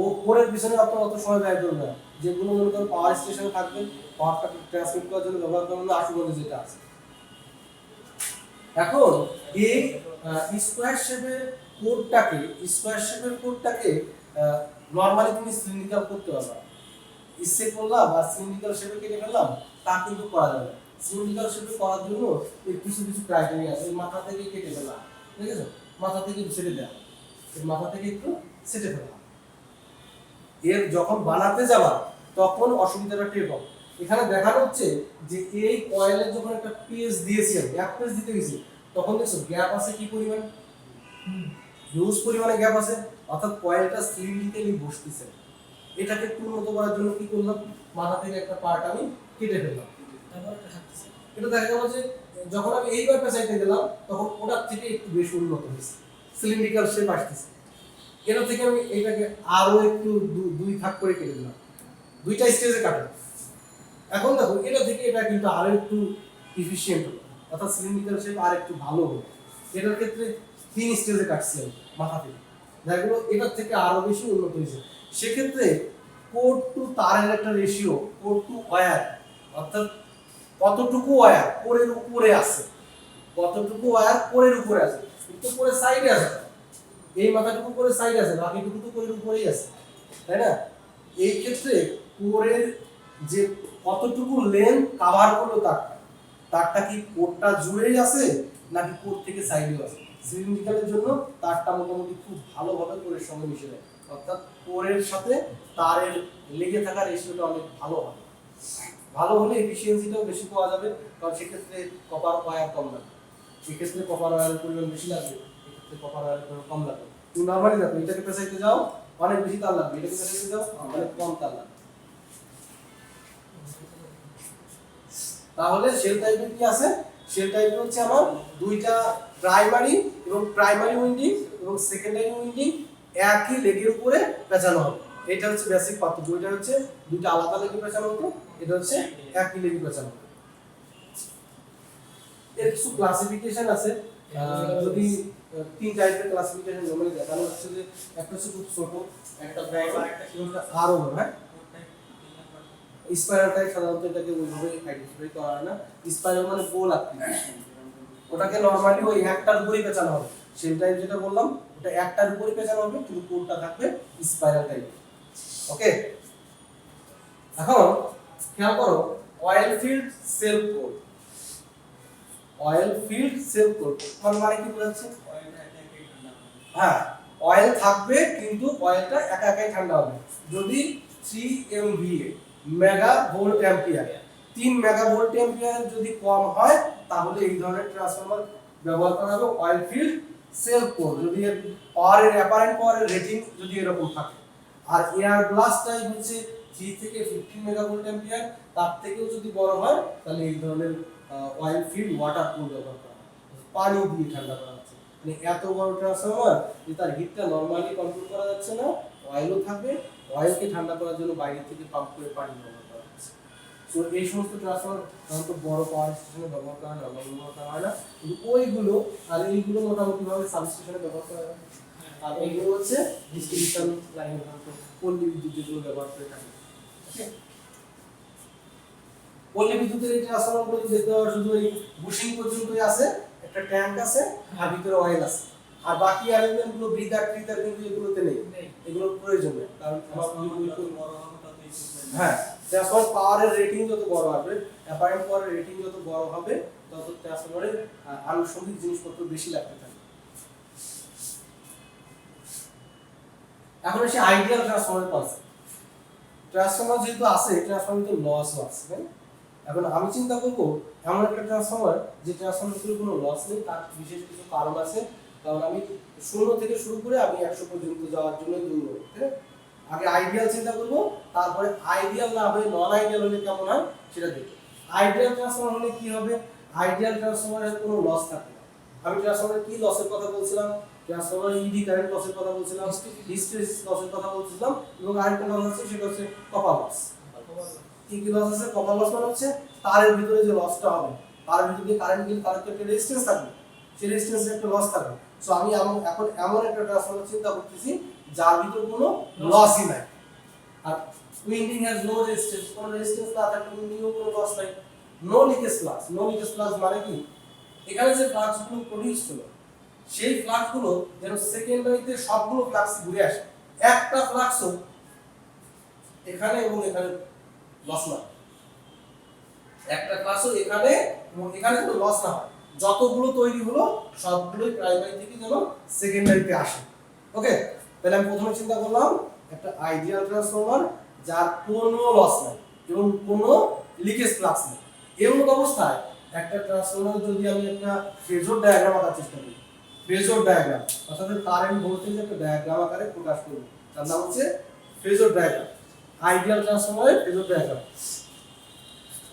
ও কোরের পিছনে আপনার অত সময় ব্যয় করবে না, যেগুলো মনে করেন পাওয়ার স্টেশনে থাকবে, পাওয়ারটাকে ট্রান্সমিট করার জন্য ব্যবহার করার আশুগঞ্জে যেটা আছে। এখন এই স্কোয়ার শেপের কোডটাকে নরমালি তুমি সিলিন্ড্রিক্যাল করতে পারবা, ইচ্ছে করলাম বা সিলিন্ড্রিক্যাল শেপে কেটে ফেললাম, তা কিন্তু করা যাবে। সিলিন্ড্রিক্যাল শেপে করার জন্য এর কিছু কিছু ক্রাইটেরিয়া আছে। এই মাথা থেকে কেটে ফেলা, ঠিক আছে, মাথা থেকে ছেড়ে দেওয়া, এর মাথা থেকে একটু ছেটে ফেলা। এর যখন বানাতে যাবা তখন অসুবিধাটা টের পাবো। এখানে দেখানো হচ্ছে যে এই কয়েলের যখন একটা পেজ দিয়েছি, আমি এক পেজ দিতে গেছি, তখন দেখছো গ্যাপ আছে কি পরিমাণ, হিউজ পরিমাণে গ্যাপ আছে, অর্থাৎ কয়েলটা সিলিন্ড্রিক্যালি বসতেছে। এটাকে একটু উন্নত করার জন্য কি করলাম, মাথা থেকে একটা পার্ট আমি কেটে ফেললাম। তারপর এটা থাকতেছে। এটা দেখা গেল যে যখন আমি এইবার পেঁচাইতে গেলাম তখন ওটার থেকে একটু বেশি উন্নত হয়েছে, সিলিন্ড্রিক্যাল শেপ আসতেছে। এটা থেকে আমি এইটাকে আরো একটু দুই ভাগ করে কেটে দিলাম, দুইটা স্টেজে কাটলাম। এখন দেখো এটা থেকে এটা কিন্তু আরো একটু ইফিশিয়েন্ট হলো, অর্থাৎ সিলিন্ড্রিক্যাল শেপ আর একটু ভালো হলো। এটার ক্ষেত্রে 3 স্টেজে কাটছি আমি মাথা থেকে, দেখা গেলো এটার থেকে আরো বেশি উন্নত হয়েছে। সেক্ষেত্রে কোড টু তারের একটা রেশিও, কোড টু ওয়্যার, অর্থাৎ কতটুকু ওয়্যার কোরের উপরে আছে, কতটুকু ওয়্যার কোরের উপরে আছে, কিন্তু কোরের সাইডে আছে, এই মাথাটুকু কোরের সাইডে আছে, বাকিটুকু তো কোরের উপরেই আছে, তাই না? এই ক্ষেত্রে কোরের যে কতটুকু লেন্থ কভার করলো তারটা কি কোরটা জুড়েই আছে নাকি কোর থেকে সাইডেও আছে। সিলিন্ড্রিক্যালের জন্য তারটা মোটামুটি খুব ভালোভাবে কোরের সঙ্গে মিশে যায়, অর্থাৎ কোরের সাথে তারের লেগে থাকা রেশিওটা অনেক ভালো হবে। ভালো হলে এফিসিয়েন্সিটাও বেশি পাওয়া যাবে, কারণ সেক্ষেত্রে কপার ওয়্যার কম লাগবে, সেক্ষেত্রে কপার ওয়্যারের পরিমাণ বেশি লাগবে, এক্ষেত্রে কপার ওয়্যারের পরিমাণ কম লাগবে। তুমি নর্মালি দেখো এটাকে পেঁচাইতে যাও অনেক বেশি তার লাগবে, এটাকে পেঁচাইতে যাও অনেক কম তার লাগবে। তাহলে শেল টাইপের কি আছে, শেল টাইপের হচ্ছে আমার দুইটা প্রাইমারি এবং প্রাইমারি উইন্ডিং এবং সেকেন্ডারি উইন্ডিং একই লেগের উপরে পেঁচানো হবে। এটা হচ্ছে বেসিক পার্থক্য, এটা হচ্ছে দুইটা আলাদা লেগে পেঁচানো হতো, এটা হচ্ছে একই লেগে পেঁচানো হতো। এর কিছু ক্লাসিফিকেশন আছে, যদি 3 টাইপের ক্লাসিফিকেশন নরমালি দেখানো হচ্ছে, যে একটা হচ্ছে খুব ছোট, একটা বড়, একটা আরো বড়। হ্যাঁ, স্পাইরাল টাইপ সাধারণত এটাকে ওইভাবে আইডেন্টিফাই করা হয় না। স্পাইরাল মানে গোল আকৃতি, ওটাকে নরমালি ওই একটার উপরেই পেঁচানো হবে। শেল টাইপ যেটা বললাম ওটা একটার উপরেই পেঁচানো হবে, কিন্তু কোডটা থাকবে স্পাইরাল টাইপ। ওকে, এখন খেয়াল করো oil field self code. Oil field self code মানে কি বোঝাচ্ছে? হ্যাঁ, অয়েল থাকবে কিন্তু অয়েলটা একা একাই ঠান্ডা হবে। যদি 3 MVA mega volt ampere, 3 mega volt ampere যদি কম হয় তাহলে এই ধরনের ট্রান্সফরমার ব্যবহার করা হবে অয়েল ফিল্ড সেলফ কোড। যদি পাওয়ারের অ্যাপারেন্ট পাওয়ারের রেটিং যদি এরকম থাকে, আর এয়ার ব্লাস্ট টাইপ হচ্ছে 3 থেকে 15 মেগা ভোল্ট অ্যাম্পিয়ার, তার থেকেও যদি বড় হয় তাহলে এই ধরনের অয়েল ফিল্ড ওয়াটার কুল ব্যবহার করা হয়, পানি দিয়ে ঠান্ডা করা হচ্ছে। মানে এত বড় ট্রান্সফরমার যে তার হিটটা নরমালি কন্ট্রোল করা যাচ্ছে না, অয়েলও থাকবে, অয়েলকে ঠান্ডা করার জন্য বাইরে থেকে পাম্প করে পানি ব্যবহার করা হচ্ছে। সো এই সমস্ত ট্রান্সফরমার সাধারণত বড় পাওয়ার স্টেশনে ব্যবহার করা হয় না, ব্যবহার করা হয় না, কিন্তু ওইগুলো আর এইগুলো মোটামুটি ভাবে সাবস্টেশনে ব্যবহার করা হয়। আর এইগুলো হচ্ছে ডিস্ট্রিবিউশন লাইনের পল্লী বিদ্যুৎ যেগুলো ব্যবহার করে থাকে। পল্লী বিদ্যুতের এই ট্রান্সফরমারগুলো দেখতে পাওয়া শুধু এই বুশিং পর্যন্তই আছে, একটা ট্যাঙ্ক আছে আর ভিতরে অয়েল আছে, আর বাকি অ্যারেঞ্জমেন্টগুলো ব্রিদার ট্রিদার কিন্তু এগুলোতে নেই, এগুলোর প্রয়োজন নেই। কারণ হ্যাঁ, ট্রান্সফরমার পাওয়ারের রেটিং যত বড় হবে, অ্যাপারেন্ট পাওয়ারের রেটিং যত বড় হবে, তত ট্রান্সফরমারের আনুষঙ্গিক জিনিসপত্র বেশি লাগতে থাকে। এখন এসে আইডিয়াল ট্রান্সফরমার কনসেপ্ট। ট্রান্সফরমার যেহেতু আছে, ট্রান্সফরমার তো লসও আছে, তাই না? এখন আমি চিন্তা করব এমন একটা ট্রান্সফরমার যে ট্রান্সফরমারে কোনো লস নেই, তার বিশেষ কিছু কারণ আছে। কারণ আমি 0 থেকে শুরু করে আমি 100 পর্যন্ত যাওয়ার জন্য দৌড়বো, ঠিক আছে? আগে আইডিয়াল চিন্তা করব, তারপরে আইডিয়াল না হয়ে নন আইডিয়াল হলে কেমন হয় সেটা দেখব। আইডিয়াল ট্রান্সফরমার হলে কি হবে? আইডিয়াল ট্রান্সফরমারের কোনো লস থাকে না। আমি ট্রান্সফরমারের কি লসের কথা বলছিলাম? ট্রান্সফরমারের ইডি কারেন্ট লসের কথা বলছিলাম, হিস্টেরিসিস লসের কথা বলছিলাম, এবং আরেকটা লস আছে সেটা হচ্ছে কপার লস। কি কি লস আছে? কপার লস মানে হচ্ছে তারের ভিতরে যে লসটা হবে, তারের ভিতরে দিয়ে কারেন্ট গেলে তার একটা রেজিস্ট্যান্স থাকবে, সেই রেজিস্ট্যান্সের একটা লস থাকবে। সো আমি এখন এমন একটা ট্রান্সফরমার চিন্তা করতেছি যার ভিতর কোনো লসই নাই, আর উইন্ডিং হ্যাজ নো রেজিস্ট্যান্স, কোনো রেজিস্ট্যান্স না থাকলে উইন্ডিংও কোনো লস নাই। No leakage flux, no leakage flux মানে কি, এখানে যে ফ্লাক্সগুলো প্রডিউস হলো সেই ফ্লাক্সগুলো যেন সেকেন্ডারিতে সবগুলো ফ্লাক্স ঘুরে আসে, একটা ফ্লাক্সও এখানে এবং এখানে লস না, একটা ক্লাসও এখানে এবং এখানে কোনো লস না হয়, যতগুলো তৈরি হলো সবগুলোই প্রাইমারি থেকে যেন সেকেন্ডারিতে আসে। ওকে, তাহলে আমি প্রথমে চিন্তা করলাম একটা আইডিয়াল ট্রান্সফরমার যার কোনো লস নাই এবং কোনো লিকেজ ফ্লাক্স নেই। এমন অবস্থায় একটা ট্রান্সফরমার যদি আমি একটা ফেজর ডায়াগ্রাম আঁকার চেষ্টা করি, ফেজর ডায়াগ্রাম অর্থাৎ কারেন্ট ভোল্টেজ একটা ডায়াগ্রাম আকারে প্রকাশ করব, তার নাম হচ্ছে ফেজর ডায়াগ্রাম। আইডিয়াল ট্রান্সফরমারের ফেজর ডায়াগ্রাম,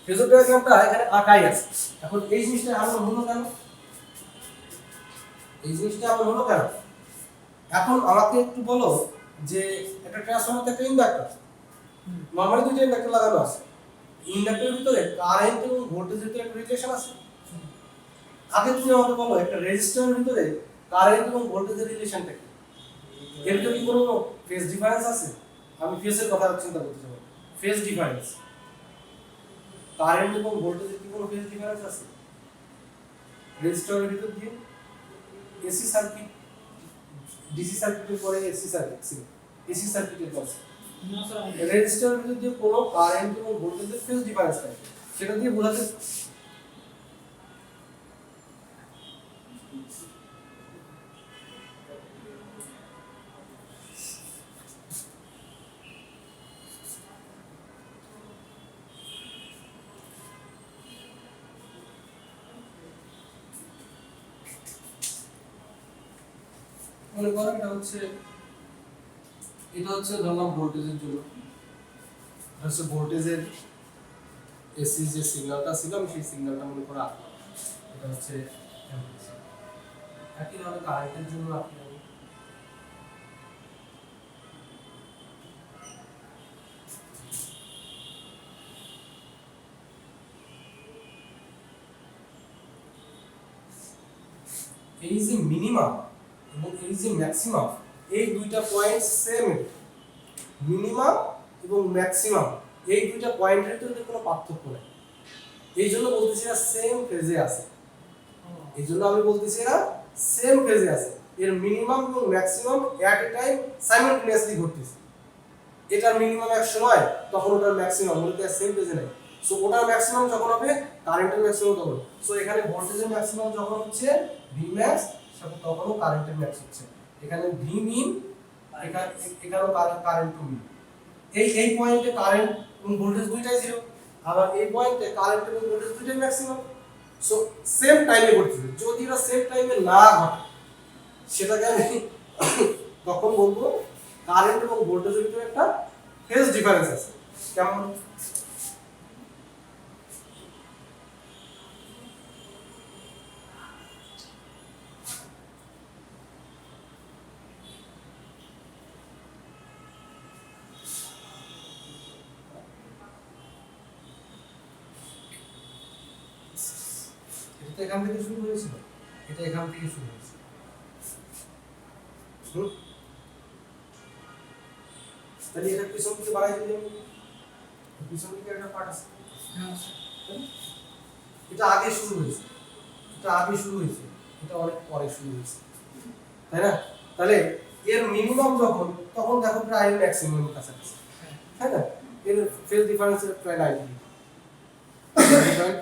ফেজর ডায়াগ্রামটা এখানে আঁকাই আছে। এখন এই জিনিসটা এমন হলো কেন, এই জিনিসটা এমন হলো কেন, এখন আমাকে একটু বলো যে একটা ট্রান্সফরমার একটা ইন্ডাক্টর, নরমালি দুইটা ইন্ডাক্টর লাগানো আছে, ইন্ডাক্টরের ভিতরে কারেন্ট এবং ভোল্টেজের ভিতরে একটা রিলেশন আছে। আগে তুমি আমাকে বলো একটা রেজিস্টরের ভিতরে কারেন্ট এবং ভোল্টেজের রিলেশনটা কি, এর ভিতরে কি কোনো ফেজ ডিফারেন্স আছে? আমি ফেজের কথা চিন্তা করতে চাই, ফেজ ডিফারেন্স, কারেন্ট এবং ভোল্টেজের কি কোনো ফেজ ডিফারেন্স আছে রেজিস্টরের ভিতর দিয়ে? এসি সার্কিট, ডিসি সার্কিটের পরে এসি সার্কিট ছিল, এসি সার্কিটের কাছে না স্যার রেজিস্টরের ভিতর দিয়ে কোনো কারেন্ট এবং ভোল্টেজের ফেজ ডিফারেন্স নাই, সেটা দিয়ে বোঝাতে মনে করো এটা হচ্ছে ধরলাম ভোল্টেজের জন্য, হচ্ছে ভোল্টেজের এসি যে সিগন্যালটা ছিল আমি সেই সিগন্যালটা মনে করো আঁকলাম, এটা হচ্ছে অ্যাম্পিয়ার। একইভাবে কারেন্টের জন্য আপনি এই যে মিনিমাম এবং এই যে ম্যাক্সিমাম, এই দুইটা পয়েন্ট সেম, মিনিমাম এবং ম্যাক্সিমাম এই দুইটা পয়েন্টের ভিতরে কোনো পার্থক্য নেই, এই জন্য বলতেছি না সেম ফেজে আছে, এই জন্য আমি বলতেছি না সেম ফেজে আছে, এর মিনিমাম এবং ম্যাক্সিমাম এট এ টাইম সাইমultaneously ঘটতেছে, এটার মিনিমাম এক সময় তখন ওটার ম্যাক্সিমাম, ওটা সেম ফেজে নাই। সো ওটার ম্যাক্সিমাম যখন হবে কারেন্টের ম্যাক্সিমাম তখন, সো এখানে ভোল্টেজের ম্যাক্সিমাম যখন হচ্ছে Vmax তখনও কারেন্টের ম্যাক্স হচ্ছে, এখানে Vmin এখানেও কারেন্ট মিন, এই পয়েন্টে কারেন্ট এবং ভোল্টেজ দুইটাই জিরো, আবার এই পয়েন্টে কারেন্ট এবং ভোল্টেজ দুইটাই ম্যাক্সিমাম। সো সেম টাইমে ঘটছে, যদি এটা সেম টাইমে না ঘটে সেটাকে আমি তখন বলবো কারেন্ট এবং ভোল্টেজের ভিতরে একটা ফেজ ডিফারেন্স আছে। কেমন? এটা এখান থেকে শুরু হয়েছিল, এটা এখান থেকে শুরু হয়েছে, তাহলে এটা পিছন দিকে বাড়াই দিলে পিছন দিকে একটা পার্ট আছে, এটা আগে শুরু হয়েছে, এটা আগে শুরু হয়েছে, এটা অনেক পরে শুরু হয়েছে, তাই না? তাহলে এর মিনিমাম যখন তখন দেখো প্রায় ম্যাক্সিমাম কাছাকাছি, তাই না? এর ফেজ ডিফারেন্স প্রায় 90 ডিগ্রি,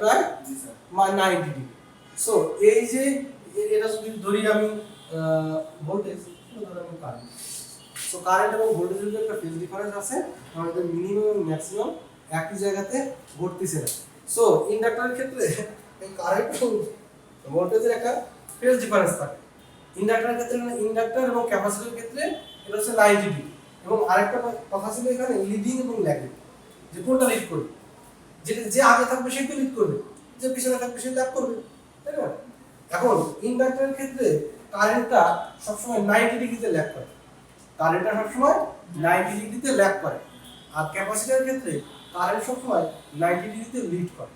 প্রায় 90 ডিগ্রি। সো এই যে এটা যদি ধরি আমি ভোল্টেজ, ধরি আমি কারেন্ট, সো কারেন্ট এবং ভোল্টেজের মধ্যে একটা ফেজ ডিফারেন্স আছে, আমাদের মিনিমাম এবং ম্যাক্সিমাম একই জায়গাতে ঘটতেছে না। সো ইন্ডাক্টরের ক্ষেত্রে এই কারেন্ট এবং ভোল্টেজের একটা ফেজ ডিফারেন্স থাকে, ইন্ডাক্টরের ক্ষেত্রে ইন্ডাক্টর এবং ক্যাপাসিটরের ক্ষেত্রে এটা হচ্ছে 90 ডিগ্রি। এবং আরেকটা কথা ছিল এখানে লিডিং এবং ল্যাগিং, যে কোনটা লিড করবে, যেটা যে আগে থাকবে সেই তো লিড করবে, যে পিছনে থাকবে সেই ল্যাগ করবে, তাই না? এখন ইন্ডাক্টরের ক্ষেত্রে কারেন্টটা সবসময় 90 ডিগ্রিতে ল্যাগ করে, কারেন্টটা সবসময় 90 ডিগ্রিতে ল্যাগ করে, আর ক্যাপাসিটরের ক্ষেত্রে কারেন্ট সবসময় 90 ডিগ্রিতে লিড করে।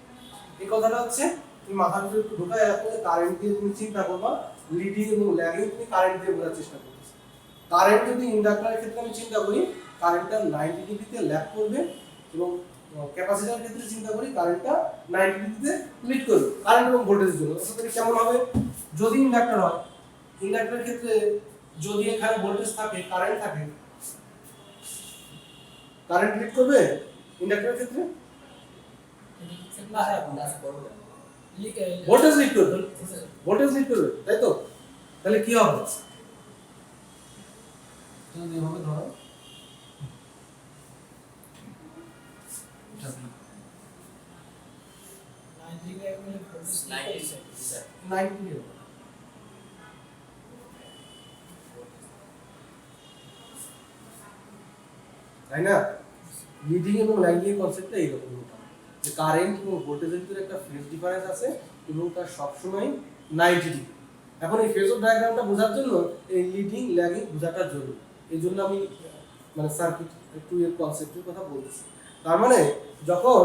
এই কথাটা হচ্ছে তুমি মাথার ভিতরে একটু ঢোকায় রাখো যে কারেন্ট দিয়ে তুমি চিন্তা করবা লিডিং এবং ল্যাগিং তুমি কারেন্ট দিয়ে বোঝার চেষ্টা করতেছো। কারেন্ট যদি ইন্ডাক্টরের ক্ষেত্রে আমি চিন্তা করি কারেন্টটা 90 ডিগ্রিতে ল্যাগ করবে এবং ক্যাপাসিটরের ক্ষেত্রে চিন্তা করি কারেন্টটা 90 ডিগ্রিতে লিড করবে কারেন্ট এবং ভোল্টেজের জন্য। তাহলে কেমন হবে যদি ইন্ডাক্টর হয় ইন্ডাক্টরের ক্ষেত্রে যদি এখানে ভোল্টেজ থাকে কারেন্ট থাকে কারেন্ট লিড করবে ইন্ডাক্টরের ক্ষেত্রে না স্যার ভোল্টেজ লিড করবে ভোল্টেজ লিড করবে তাই তো তাহলে কি হবে যদি এভাবে ধরো তাই না লিডিং এবং ল্যাগিং এর কনসেপ্টটা এইরকম যে কারেন্ট এবং ভোল্টেজের ভিতরে একটা ফেজ ডিফারেন্স আছে এবং তার সবসময় 90 ডিগ্রি। এখন এই ফেজর ডায়াগ্রামটা বোঝার জন্য এই লিডিং ল্যাগিং বোঝাটা জরুরি। এই জন্য আমি মানে সার্কিট একটু এর কনসেপ্টের কথা বলতেছি। তার মানে যখন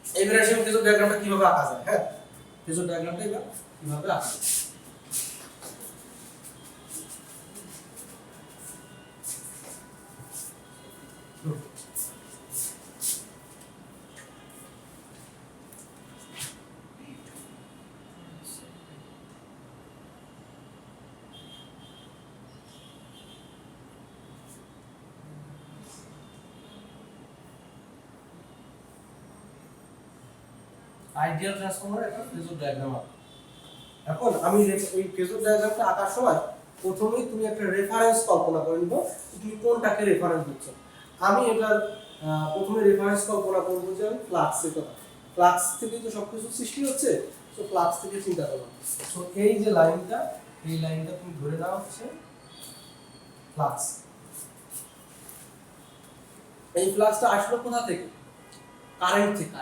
এবারে আসি ফেজর ডায়াগ্রামটা কিভাবে আঁকা যায়। হ্যাঁ ফেজর ডায়াগ্রামটা এবার কিভাবে আঁকা যায় আইডিয়াল ট্রান্সফরমার একটা ফেজর ডায়াগ্রাম আঁকা। এখন আমি এই ফেজর ডায়াগ্রামটা আঁকার সময় প্রথমেই তুমি একটা রেফারেন্স কল্পনা করে নিব তুমি কোনটাকে রেফারেন্স দিচ্ছ। আমি এটার প্রথমে রেফারেন্স কল্পনা করব যে আমি ফ্লাক্সের কথা ফ্লাক্স থেকে তো সবকিছু সৃষ্টি হচ্ছে সো ফ্লাক্স থেকে চিন্তা করো। সো এই যে লাইনটা এই লাইনটা তুমি ধরে নাও হচ্ছে ফ্লাক্স। এই ফ্লাক্সটা আসলো কোথা থেকে কারেন্ট থেকে।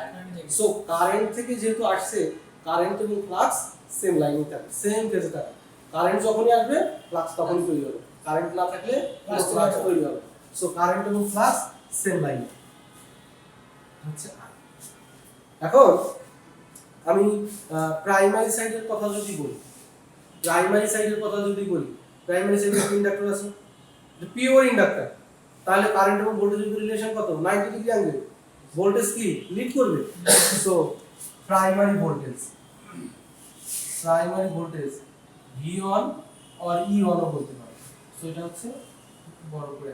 সো কারেন্ট থেকে যেহেতু আসছে কারেন্ট এবং ফ্লাক্স সেম লাইনে থাকে সেম ফেজে থাকে। কারেন্ট যখনই আসবে ফ্লাক্স তখনই তৈরি হবে কারেন্ট না থাকলে ফ্লাক্স তৈরি হবে। সো কারেন্ট এবং ফ্লাক্স সেম লাইনে আচ্ছা। এখন আমি প্রাইমারি সাইডের কথা যদি বলি প্রাইমারি সাইডের ইন্ডাক্টর আছে পিওর ইন্ডাক্টর তাহলে কারেন্ট এবং ভোল্টেজের রিলেশন কত 90 ডিগ্রি অ্যাঙ্গেল ভোল্টেজ কি লিড করবে। So primary voltage V1 or E1 ও বলতে পারো। সো এটা হচ্ছে বড় করে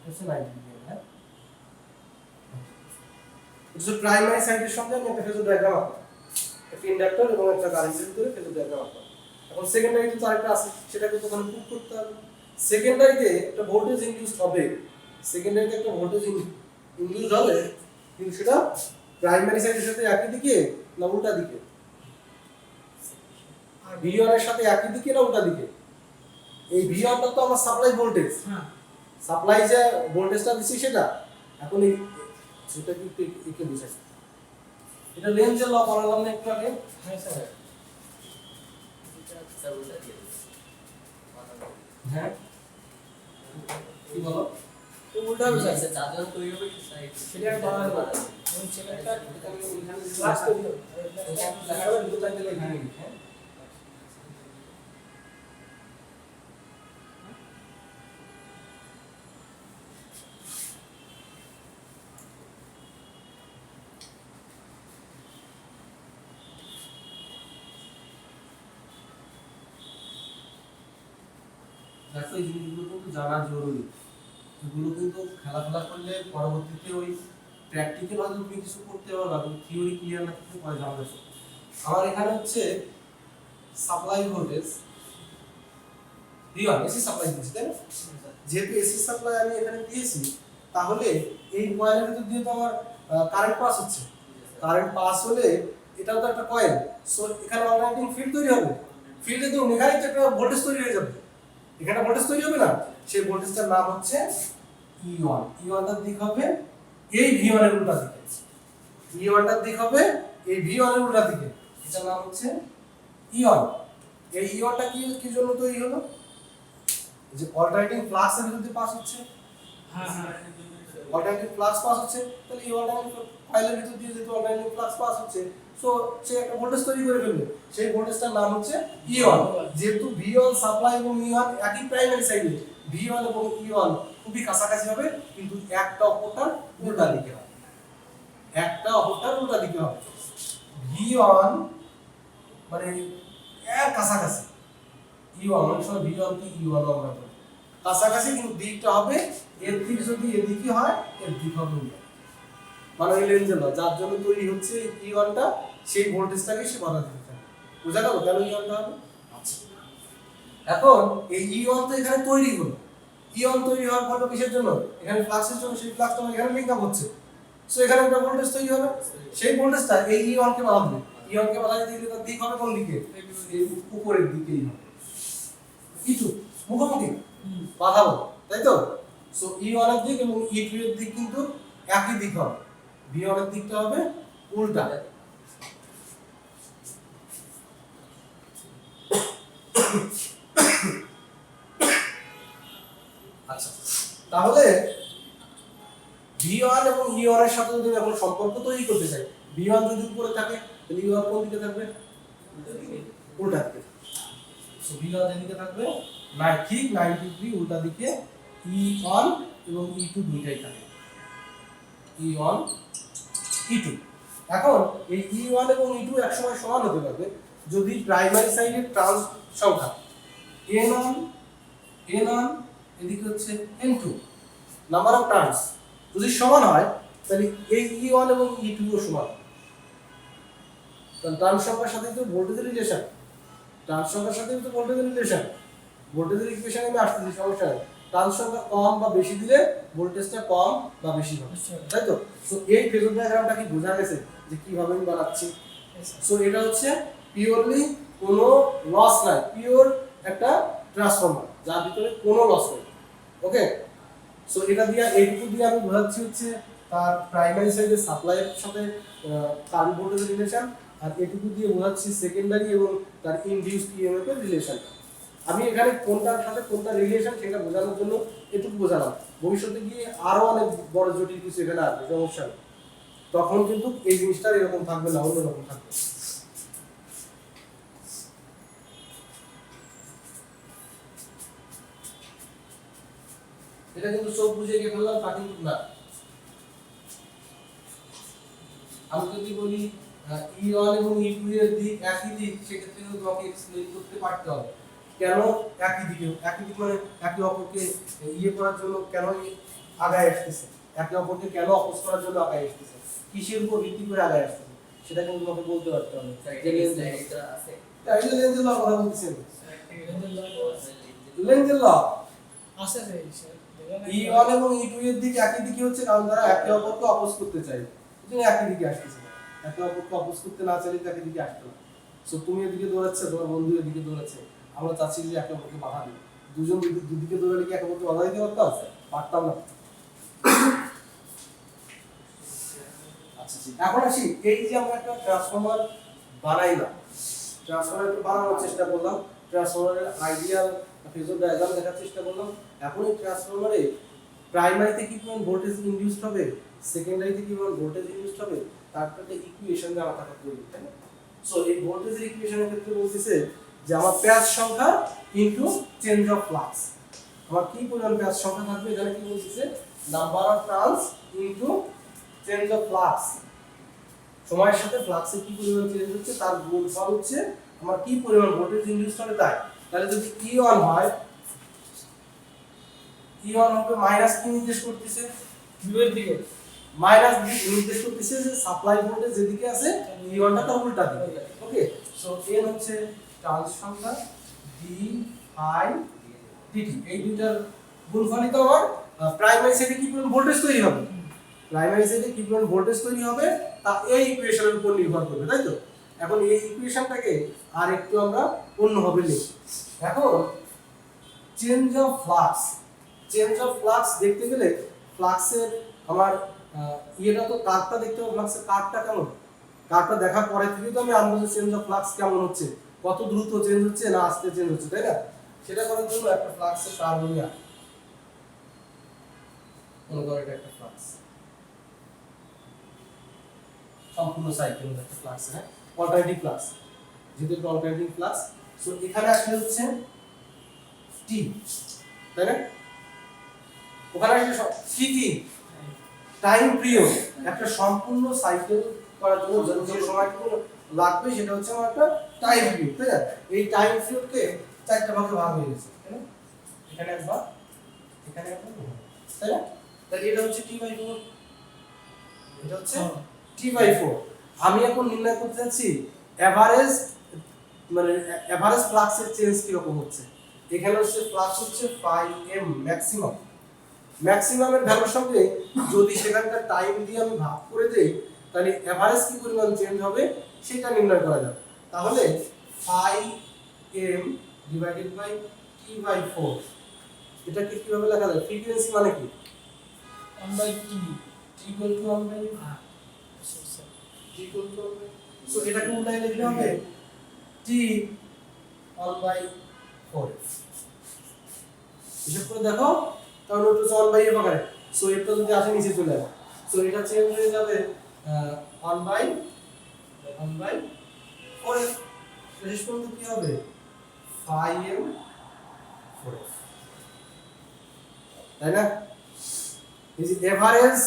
হচ্ছে 90 ডিগ্রি। হ্যাঁ সো প্রাইমারি সাইডের সঙ্গে আমি একটা ফেজর ডায়াগ্রাম আঁকলাম একটা ইন্ডাক্টর এবং একটা কারেন্টের ভিতরে ফেজর ডায়াগ্রাম আঁকলাম। এখন সেকেন্ডারিতে তো আরেকটা আছে সেটাকে তো ওখানে প্রুভ করতে হবে। সেকেন্ডারিতে একটা ভোল্টেজ ইনডিউসড হবে কিন্তু সেটা প্রাইমারি সাইডের সাথে একই দিকে না উল্টা দিকে V1 এর সাথে একই দিকে না উল্টা দিকে। এই V1 টা তো আমার সাপ্লাই ভোল্টেজ সাপ্লাই যে ভোল্টেজটা দিছি সেটা এখন এই সেটা কি একে বুঝাই এটা লেনজের ল পড়ালাম না একটু আগে। হ্যাঁ স্যার হ্যাঁ কি বলো তো উল্টা হবে স্যার চার্জার তৈরি হবে কি সাইড সেটা আমি বানাবো ওই সেকেন্ডটা ক্লাস তৈরি হবে দেখাবে দুটো লাইন দিলে এখানে হ্যাঁ দেখো এই জিনিসগুলো কিন্তু জানা জরুরি। এগুলো কিন্তু খেলাধুলা করলে পরবর্তীতে ওই প্র্যাকটিক্যাল হয়তো তুমি কিছু করতে পারবে তুমি থিওরি ক্লিয়ার না করতে পরে জানবে। আমার এখানে হচ্ছে supply voltage V1 AC supply দিয়েছি তাই না। যেহেতু এসি সাপ্লাই আমি এখানে দিয়েছি তাহলে এই কয়েলের ভিতর দিয়ে তো আমার কারেন্ট পাস হচ্ছে। কারেন্ট পাস হলে এটাও তো একটা কয়েল সো এখানে অল্টারনেটিং ফিল্ড তৈরি হবে। ফিল্ডে তো এখানে তো একটা ভোল্টেজ তৈরি হয়ে যাবে এখানে ভোল্টেজ তৈরি হবে না সেই ভোল্টেজটার নাম হচ্ছে E1 টার দিক হবে এই V1 এর উল্টা দিকে E1 টার দিক হবে এই V1 এর উল্টা দিকে এটার নাম হচ্ছে E1। এই E1 টা কি জন্য তৈরি হলো যে অল্টারনেটিং ফ্লাক্স এর ভিতর দিয়ে পাস হচ্ছে। হ্যাঁ অল্টারনেটিং ফ্লাক্স পাস হচ্ছে তাহলে এই অল্টারনেটিং কয়েলের ভিতর দিয়ে যেহেতু অল্টারনেটিং ফ্লাক্স পাস হচ্ছে সো সে একটা ভোল্টেজ তৈরি করে ফেলবে, সেই ভোল্টেজটার নাম হচ্ছে E1। যেহেতু V1 সাপ্লাই এবং E1 একই প্রাইমারি সাইডে, V1 এবং E1 খুবই কাছাকাছি হবে, কিন্তু একটা অপরটার উল্টা দিকে হবে, একটা অপরটার উল্টা দিকে হবে। V1 মানে এর কাছাকাছি, E1 অনেক সময় V1 কে E1 আমরা বলি, কাছাকাছি, কিন্তু দিকটা হবে এর দিক যদি এদিকে হয় এর দিক হবে উল্টা, মানে এই লেন্সের ল, যার জন্য তৈরি হচ্ছে E1 টা, সেই ভোল্টেজটাকে সে বাধা দিতে থাকে। বুঝা গেল কেন E1 টা হবে? আচ্ছা, এখন এই E1 তো এখানে তৈরি হলো, E1 তৈরি হওয়ার ফলে কিসের জন্য? এখানে ফ্লাক্সের জন্য, সেই ফ্লাক্স তো এখানে লিংক আপ হচ্ছে, সো এখানে একটা ভোল্টেজ তৈরি হবে, সেই ভোল্টেজটা এই E1 কে বাধা দেবে। E1 কে বাধা দিতে গেলে তার দিক হবে কোন দিকে? এই উপরের দিকেই হবে, E2 মুখোমুখি বাধা হবে, তাই তো? সো E1 এর দিক এবং E2 এর দিক কিন্তু একই দিক হবে, V1 এর দিকটা হবে উল্টা। আচ্ছা, তাহলে V1 এবং E1 এর সাথে যদি এখন সম্পর্ক তৈরি করতে চাই, V1 যদি উপরে থাকে তাহলে E1 কোন দিকে থাকবে? উল্টা দিকে। সো V1 এদিকে থাকবে, ঠিক 90 ডিগ্রি উল্টা দিকে E1 এবং E2 দুইটাই থাকে, E1 E2। এখন এই E1 এবং E2 একসময় সমান হতে পারবে যদি প্রাইমারি সাইডের ট্রান্স সংখ্যা N1 এদিকে হচ্ছে N2 নাম্বার অফ টার্নস যদি সমান হয়, তাহলে এই E1 এবং E2 ও সমান। কারণ ট্রান্স সংখ্যার সাথে তো ভোল্টেজের রিলেশন, ট্রান্স সংখ্যার সাথে তো ভোল্টেজের রিলেশন, ভোল্টেজের ইকুয়েশনে আমি আসতেছি, সমস্যা নেই। ট্রান্স সংখ্যা কম বা বেশি দিলে ভোল্টেজটা কম বা বেশি হবে, তাই তো? সো এই ফেজর ডায়াগ্রামটা কি বোঝা গেছে যে কিভাবে আমি বানাচ্ছি? সো এটা হচ্ছে পিওরলি কোনো লস নাই, পিওর একটা ট্রান্সফর্মার যার ভিতরে কোনো লস নেই। ওকে, সো এটা দিয়ে এইটুকু দিয়ে আমি বোঝাচ্ছি হচ্ছে তার প্রাইমারি সাইডের সাপ্লাইয়ের সাথে কারেন্ট ভোল্টেজের রিলেশন, আর এটুকু দিয়ে বোঝাচ্ছি সেকেন্ডারি এবং তার ইনডিউসড ইএমএফ এর রিলেশন। আমি এখানে কোনটার সাথে কোনটা রিলেশন সেটা বোঝানোর জন্য এটুকু বোঝালাম, ভবিষ্যতে গিয়ে আরো অনেক বড় জটিল কিছু এখানে আসবে, সমস্যা নেই, তখন কিন্তু এই জিনিসটা এরকম থাকবে না, অন্যরকম থাকবে। এটা কিন্তু চোখ বুঝে গিয়ে ফেললাম তা কিন্তু না। আমি যদি বলি E1 এবং E2 এর দিক একই দিক, সেক্ষেত্রে কিন্তু তোমাকে এক্সপ্লেইন করতে পারতে হবে কেন একই দিকে, একই দিক মানে একে অপরকে ইয়ে করার জন্য কেন আগায় আসতেছে, একে অপরকে কেন অপোজ করার জন্য আগায় আসতেছে, কিসের উপর ভিত্তি করে আগায় আসতেছে, সেটা কিন্তু তোমাকে বলতে পারতে হবে। তাই লেন্সের ল কথা বলতেছেন, লেন্সের ল আছে রে E1 এবং E2 এর দিক একই দিকে হচ্ছে কারণ তারা একে অপরকে অপোজ করতে চায়, তুমি একই দিকে আসতেছে, একে অপরকে অপোজ করতে না চাইলে একই দিকে আসতে না। সো তুমি এদিকে দৌড়াচ্ছে, তোমার বন্ধু এদিকে দৌড়াচ্ছে, আমরা চাচ্ছি যে একে অপরকে বাধা দিই, দুজন দুদিকে দৌড়ালে কি একে অপরকে বাধা দিতে পারতাম না। আচ্ছা, এখন আসি এই যে আমরা একটা ট্রান্সফরমার বানাইলাম, ট্রান্সফরমার একটু বানানোর চেষ্টা করলাম, ট্রান্সফরমারের আইডিয়াল ফেজর ডায়াগ্রাম দেখার চেষ্টা করলাম। এখন এই ট্রান্সফরমারে প্রাইমারিতে কি পরিমাণ ভোল্টেজ ইনডিউসড হবে, সেকেন্ডারিতে কি পরিমাণ ভোল্টেজ ইনডিউসড হবে, তার একটা ইকুয়েশন জানা থাকা প্রয়োজন, তাই না? সো এই ভোল্টেজের ইকুয়েশনের ক্ষেত্রে বলতেছে যে আমার প্যাচ সংখ্যা ইনটু চেঞ্জ অফ ফ্লাক্স, আমার কি পরিমাণ প্যাচ সংখ্যা থাকবে, এখানে কি বলতেছে number of turns into change of flux, সময়ের সাথে ফ্লাক্সের কি পরিমাণ চেঞ্জ হচ্ছে তার গুণফল হচ্ছে আমার কি পরিমাণ ভোল্টেজ ইনডিউসড হবে তাই। তাহলে যদি E1 হয়, E1 হবে মাইনাস কি নির্দেশ করতেছে, দুয়ের দিকে মাইনাস নির্দেশ করতেছে যে সাপ্লাই ভোল্টেজ যেদিকে আছে E1 টা তার উল্টা দিকে। ওকে, সো n হচ্ছে টার্নস সংখ্যা, d i dt, এই দুইটার গুণফলই তো আমার প্রাইমারি সাইডে কি পরিমাণ ভোল্টেজ তৈরি হবে, প্রাইমারি সাইডে কি পরিমাণ ভোল্টেজ তৈরি হবে তা এই ইকুয়েশনের উপর নির্ভর করবে, তাই তো? এখন এই ইকুয়েশনটাকে আর একটু আমরা অন্যভাবে লিখি। এখন change of flux, change of flux দেখতে গেলে ফ্লাক্সের আমার ইয়েটা তো কার্ভটা দেখতে হবে, ফ্লাক্সের কার্ভটা কেমন, কার্ভটা দেখার পরে থেকে তো আমি আন্দাজে চেঞ্জ অফ ফ্লাক্স কেমন হচ্ছে, কত দ্রুত চেঞ্জ হচ্ছে না আস্তে চেঞ্জ হচ্ছে, তাই না? সেটা করার জন্য একটা ফ্লাক্সের কার্ভ নিয়ে আসি, মনে করো এটা একটা ফ্লাক্স, সম্পূর্ণ সাইকেল একটা ফ্লাক্স, হ্যাঁ অল্টারনেটিভ ফ্লাক্স, যেহেতু একটা অল্টারনেটিভ ফ্লাক্স। সো এখানে আসলে হচ্ছে টি, তাই না? ওখানে আসলে কি টাইম পিরিয়ড, একটা সম্পূর্ণ সাইকেল করার জন্য যে সময়টুকু লাগবে সেটা হচ্ছে আমার একটা টাইম পিরিয়ড, তাই না? এই টাইম পিরিয়ডকে চারটা ভাগে ভাগ হয়ে গেছে, তাই না? এখানে একবার, এখানে একবার, তাই না? তাহলে এটা হচ্ছে t/4, এটা হচ্ছে t/4। আমি এখন নির্ণয় করতে যাচ্ছি এভারেজ, মানে এভারেজ ফ্লাক্সের চেঞ্জ কি রকম হচ্ছে। এখানে হচ্ছে ফ্লাক্স হচ্ছে 5m ম্যাক্সিমাম, ম্যাক্সিমামের ভ্যালুর সঙ্গে যদি সেখানকার টাইম দিয়ে আমি ভাগ করে দেই তাহলে এভারেজ কি পরিমাণ চেঞ্জ হবে সেটা নির্ণয় করা যাবে। তাহলে 5m ডিভাইডেড বাই t/4, এটা কি কিভাবে লেখা যায়? ফ্রিকোয়েন্সি মানে কি 1/t t equal to 1/, t equal to 1/, so এটাকে উল্টাই লিখলে হবে t 1/4। হিসাব করে দেখো, কারণ ওটা হচ্ছে 1/f আকারে, সো এটা যদি আসে নিচে চলে আসে, সো এটা চেঞ্জ হয়ে যাবে 1/4f। শেষ পর্যন্ত কি হবে 5m4f, তাই না? এই যে এভারেজ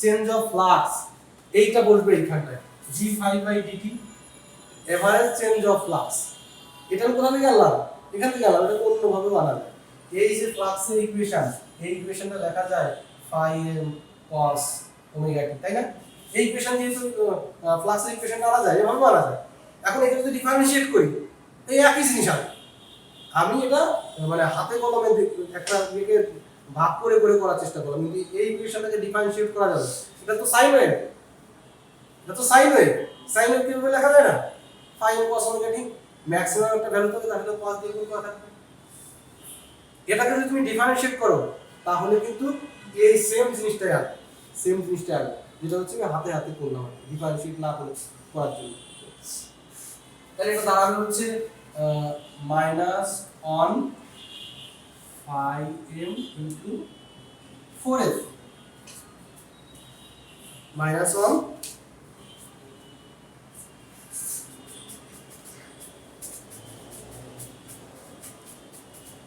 চেঞ্জ অফ ফ্লাক্স এইটা বলবে এইখানটায় g5/dt, average change of flux. এটা কোথা থেকে আনলাম? এখান থেকে আনলাম, এটা অন্যভাবে বানাবে। এই যে ফ্লাক্সের ইকুয়েশন, এই ইকুয়েশনটা লেখা যায় 5m cos ওমেগা t, তাই না? এই ইকুয়েশন দিয়ে তো ফ্লাক্সের ইকুয়েশনটা আনা যায়, এভাবে আনা যায়। এখন এটা যদি ডিফারেনশিয়েট করি এই একই জিনিস হবে। আমি এটা মানে হাতে কলমে একটা দিকে ভাগ করে করে করার চেষ্টা করলাম, কিন্তু এই ইকুয়েশনটাকে ডিফারেনশিয়েট করা যাবে। এটা তো সাইন ওয়েভ, এটা তো সাইন ওয়েভ, সাইন ওয়েভ কিভাবে লেখা যায় না 5m cos omega t, maximum একটা ভ্যালু থাকে তাহলে তো cos দিয়ে গুণ করা থাকবে। এটাকে যদি তুমি ডিফারেনশিয়েট করো তাহলে কিন্তু এই সেম জিনিসটাই আসবে, সেম জিনিসটাই আসবে, যেটা হচ্ছে আমি হাতে হাতে করলাম ডিফারেনশিয়েট না করে করার জন্য। তাহলে এটা দাঁড়াবে হচ্ছে -1 5m into 4f, -1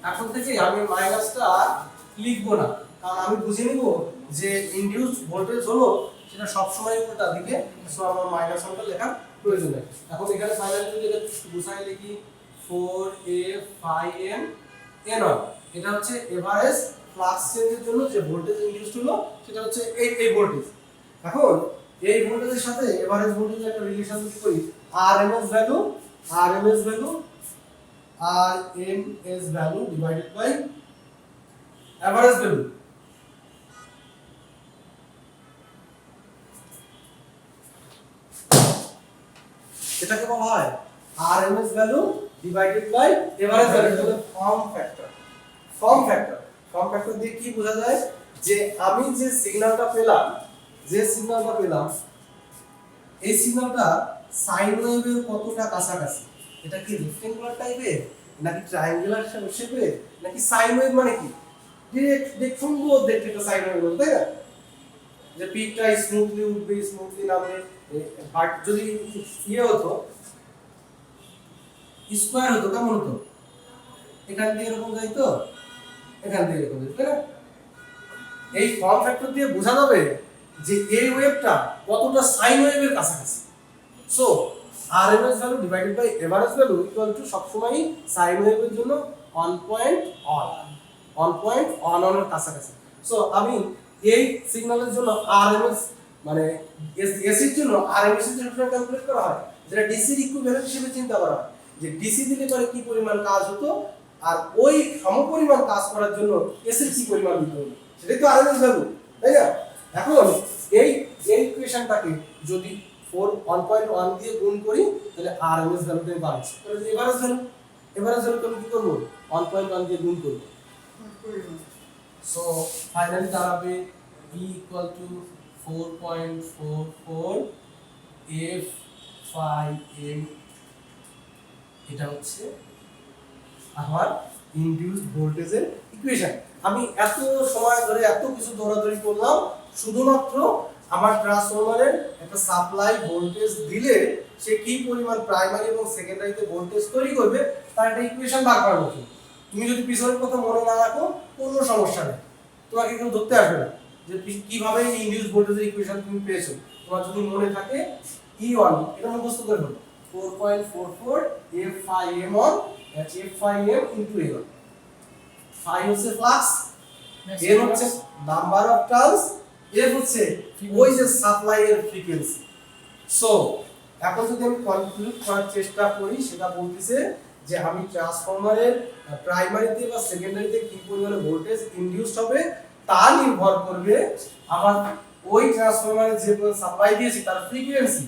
এখন থেকে আমি মাইনাসটা লিখবো না, কারণ আমি বুঝে নিব যে ইনডিউসড ভোল্টেজ হলো সেটা সব সময় উল্টা দিকে, সো আমার -1টা লেখার প্রয়োজন নেই। এখন এখানে ফাইনালি যদি এটা গুছাই লিখি 4a 5m n1, এটা হচ্ছে এভারেজ ফ্লাক্স চেঞ্জের জন্য যে ভোল্টেজ ইনডিউসড হলো সেটা হচ্ছে এই ভোল্টেজ। এখন এই ভোল্টেজের সাথে এভারেজ ভোল্টেজের একটা রিলেশন যদি করি RMS value RMS value divided by average value. এটাকে বলা হয় RMS value divided by average value, এটা হলো ফর্ম ফ্যাক্টর। ফর্ম ফ্যাক্টর দিয়ে কি বোঝা যায় যে আমি যে সিগন্যালটা পেলাম, এই সিগন্যালটা সাইন ওয়েভের কতটা কাছাকাছি, এটা কি রেক্টেঙ্গুলার টাইপের নাকি ট্রায়াঙ্গুলার শেপের নাকি সাইন ওয়েভ, মানে কি ডিরেক্ট সুন্দর দেখতে একটা সাইন ওয়েভ, তাই না? যে পিকটা স্মুথলি উঠবে, স্মুথলি নামবে। বাট যদি ইয়ে হতো স্কয়ার হতো কেমন হতো, এখান দিয়ে এরকম যাইতো, এখান দিয়ে এরকম যাইতো, তাই না? এই ফর্ম ফ্যাক্টর দিয়ে বোঝা যাবে যে এই ওয়েভটা কতটা সাইন ওয়েভের কাছাকাছি। So RMS value divided by average value equal to সবসময় সাইন ওয়েভের জন্য 1.1 এর কাছাকাছি। সো আমি এই সিগন্যালের জন্য RMS মানে এসির জন্য RMS এর জন্য ক্যালকুলেট করা হয়, যেটা ডিসি এর ইকুইভ্যালেন্ট হিসেবে চিন্তা করা হয়, যে ডিসি দিলে পরে কি পরিমাণ কাজ হতো আর ওই সমপরিমাণ কাজ করার জন্য এসির কি পরিমাণ দিতে হতো, সেটাই তো RMS ভ্যালু, তাই না? এখন এই ইকুয়েশনটাকে যদি 1.1 দিয়ে গুণ করি তাহলে RMS ভ্যালুটা পাচ্ছি। তাহলে এভারেজ ভ্যালু তুমি কি করব 1.1 দিয়ে গুণ করব। সো ফাইনালি দাঁড়াবে b equal to 4.44 f 5m, এটা হচ্ছে আমার ইনডিউসড ভোল্টেজের ইকুয়েশন। আমি এত সময় ধরে এত কিছু দৌড়াদৌড়ি করলাম শুধুমাত্র আমার ট্রান্সফরমারের একটা সাপ্লাই ভোল্টেজ দিলে সে কি পরিমাণ প্রাইমারি এবং সেকেন্ডারিতে ভোল্টেজ তৈরি করবে তার একটা ইকুয়েশন বার করার মতো। তুমি যদি পিছনের কথা মনে না রাখো কোনো সমস্যা নেই, তোমাকে কেউ ধরতে আসবে না যে কিভাবে এই ইনডিউস ভোল্টেজের ইকুয়েশন তুমি পেয়েছো। তোমার যদি মনে থাকে E1 এটা মুখস্থ করে ফেলো, 4.44 F5M1 F5M into L1। phi হচ্ছে ফ্লাক্স, N হচ্ছে নাম্বার অফ টার্নস, F হচ্ছে ওই যে সাপ্লাই এর ফ্রিকোয়েন্সি। সো এখন যদি আমি কনক্লুড করার চেষ্টা করি সেটা বলতেছে যে আমি ট্রান্সফরমারের প্রাইমারিতে বা সেকেন্ডারিতে কি পরিমাণে ভোল্টেজ ইনডিউসড হবে তা নির্ভর করবে আমার ওই ট্রান্সফরমারের যে সাপ্লাই দিয়েছি তার ফ্রিকোয়েন্সি,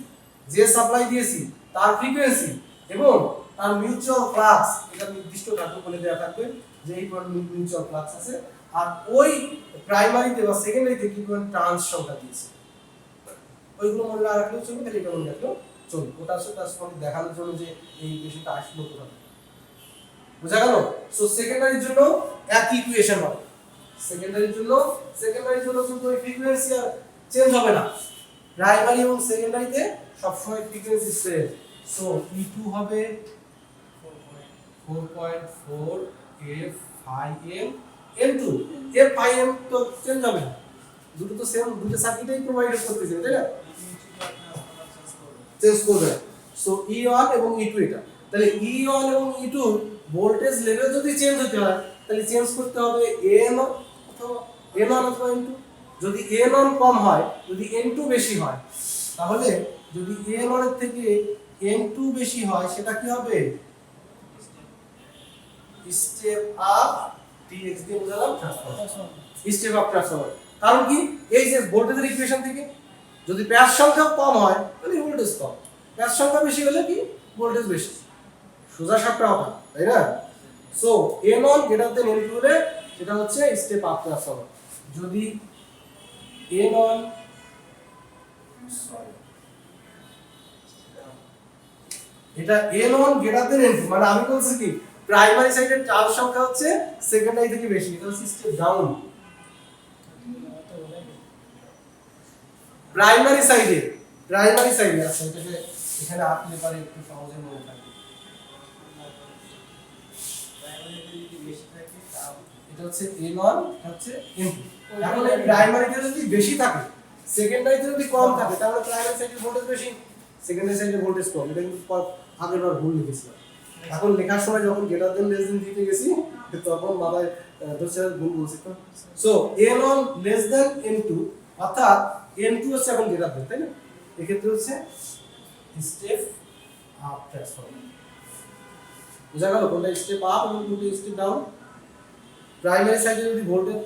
যে সাপ্লাই দিয়েছি তার ফ্রিকোয়েন্সি এবং তার মিউচুয়াল ফ্লাক্স। এটা নির্দিষ্ট ধাতু বলে দেওয়া থাকবে যে এই পরিমাণ মিউচুয়াল ফ্লাক্স আছে, আর ওই প্রাইমারিতে বা সেকেন্ডারিতে কি পরিমাণ ট্রান্স সংখ্যা দিয়েছে। ওইগুলো মনে না রাখলেও চলবে, তাহলে এটা মনে রাখলেও চলবে। ওটা আসলে ট্রান্সফরমার দেখানোর জন্য যে এই ইকুয়েশনটা আসলো কোথা থেকে, বুঝা গেল? সো সেকেন্ডারির জন্য একই ইকুয়েশন হবে। সেকেন্ডারির জন্য কিন্তু ওই ফ্রিকোয়েন্সি আর চেঞ্জ হবে না। প্রাইমারি এবং সেকেন্ডারিতে সবসময় ফ্রিকোয়েন্সি সেম। সো E2 হবে 4.4 F5M N2। F5M তো চেঞ্জ হবে না, দুটো তো সেম, দুটো সার্কিটেই প্রোভাইড করতেছে, তাই না? চেঞ্জ করবে। সো E1 এবং E2 এটা, তাহলে E1 এবং E2 ভোল্টেজ লেভেল যদি চেঞ্জ হতে হয় তাহলে চেঞ্জ করতে হবে N1 অথবা N2। যদি N1 কম হয়, যদি N2 বেশি হয়, তাহলে যদি N1 এর থেকে N2 বেশি হয় সেটা কি হবে? স্টেপ আপ Tx দিয়ে বোঝালাম ট্রান্সফরমার, স্টেপ আপ ট্রান্সফরমার। কারণ কি, এই যে ভোল্টেজের ইকুয়েশন থেকে যদি প্যাচ সংখ্যা কম হয় তাহলে ভোল্টেজ কম, প্যাচ সংখ্যা বেশি হলে কি ভোল্টেজ বেশি, সোজা সাপটা হবে, তাই না? So N1 greater than N2 হলে সেটা হচ্ছে স্টেপ আপ ট্রান্সফরমার। যদি N1 এটা N1 গ্রেটার দেন N2 মানে আমি বলছি কি প্রাইমারি সাইডের টার্ন সংখ্যা হচ্ছে সেকেন্ডারি থেকে বেশি, এটা হচ্ছে স্টেপ ডাউন। প্রাইমারি সাইডে আচ্ছা এটাকে এখানে আপনি পারে একটু সহজে মনে থাকবে। প্রাইমারিতে যদি বেশি থাকে তাহলে এটা হচ্ছে A1, এটা হচ্ছে N2। এখন এই প্রাইমারিতে যদি বেশি থাকে, সেকেন্ডারিতে যদি কম থাকে, তাহলে প্রাইমারি সাইডের ভোল্টেজ বেশি, সেকেন্ডারি সাইডের ভোল্টেজ কম। এটা কিন্তু আগের বার ভুল লিখেছিলাম। এখন লেখার সময় যখন গ্রেটার দেন লেস দেন দিতে গেছি তখন মাথায় ধরছে ভুল বলছি তো। So N1 less than N2 অর্থাৎ N2 হচ্ছে এখন গ্রেটার দেন, তাই না? এক্ষেত্রে হচ্ছে স্টেপ আপ ট্রান্সফরমার। বুঝা গেল কোনটা স্টেপ আপ এবং কোনটা স্টেপ ডাউন? প্রাইমারি সাইডে যদি ভোল্টেজ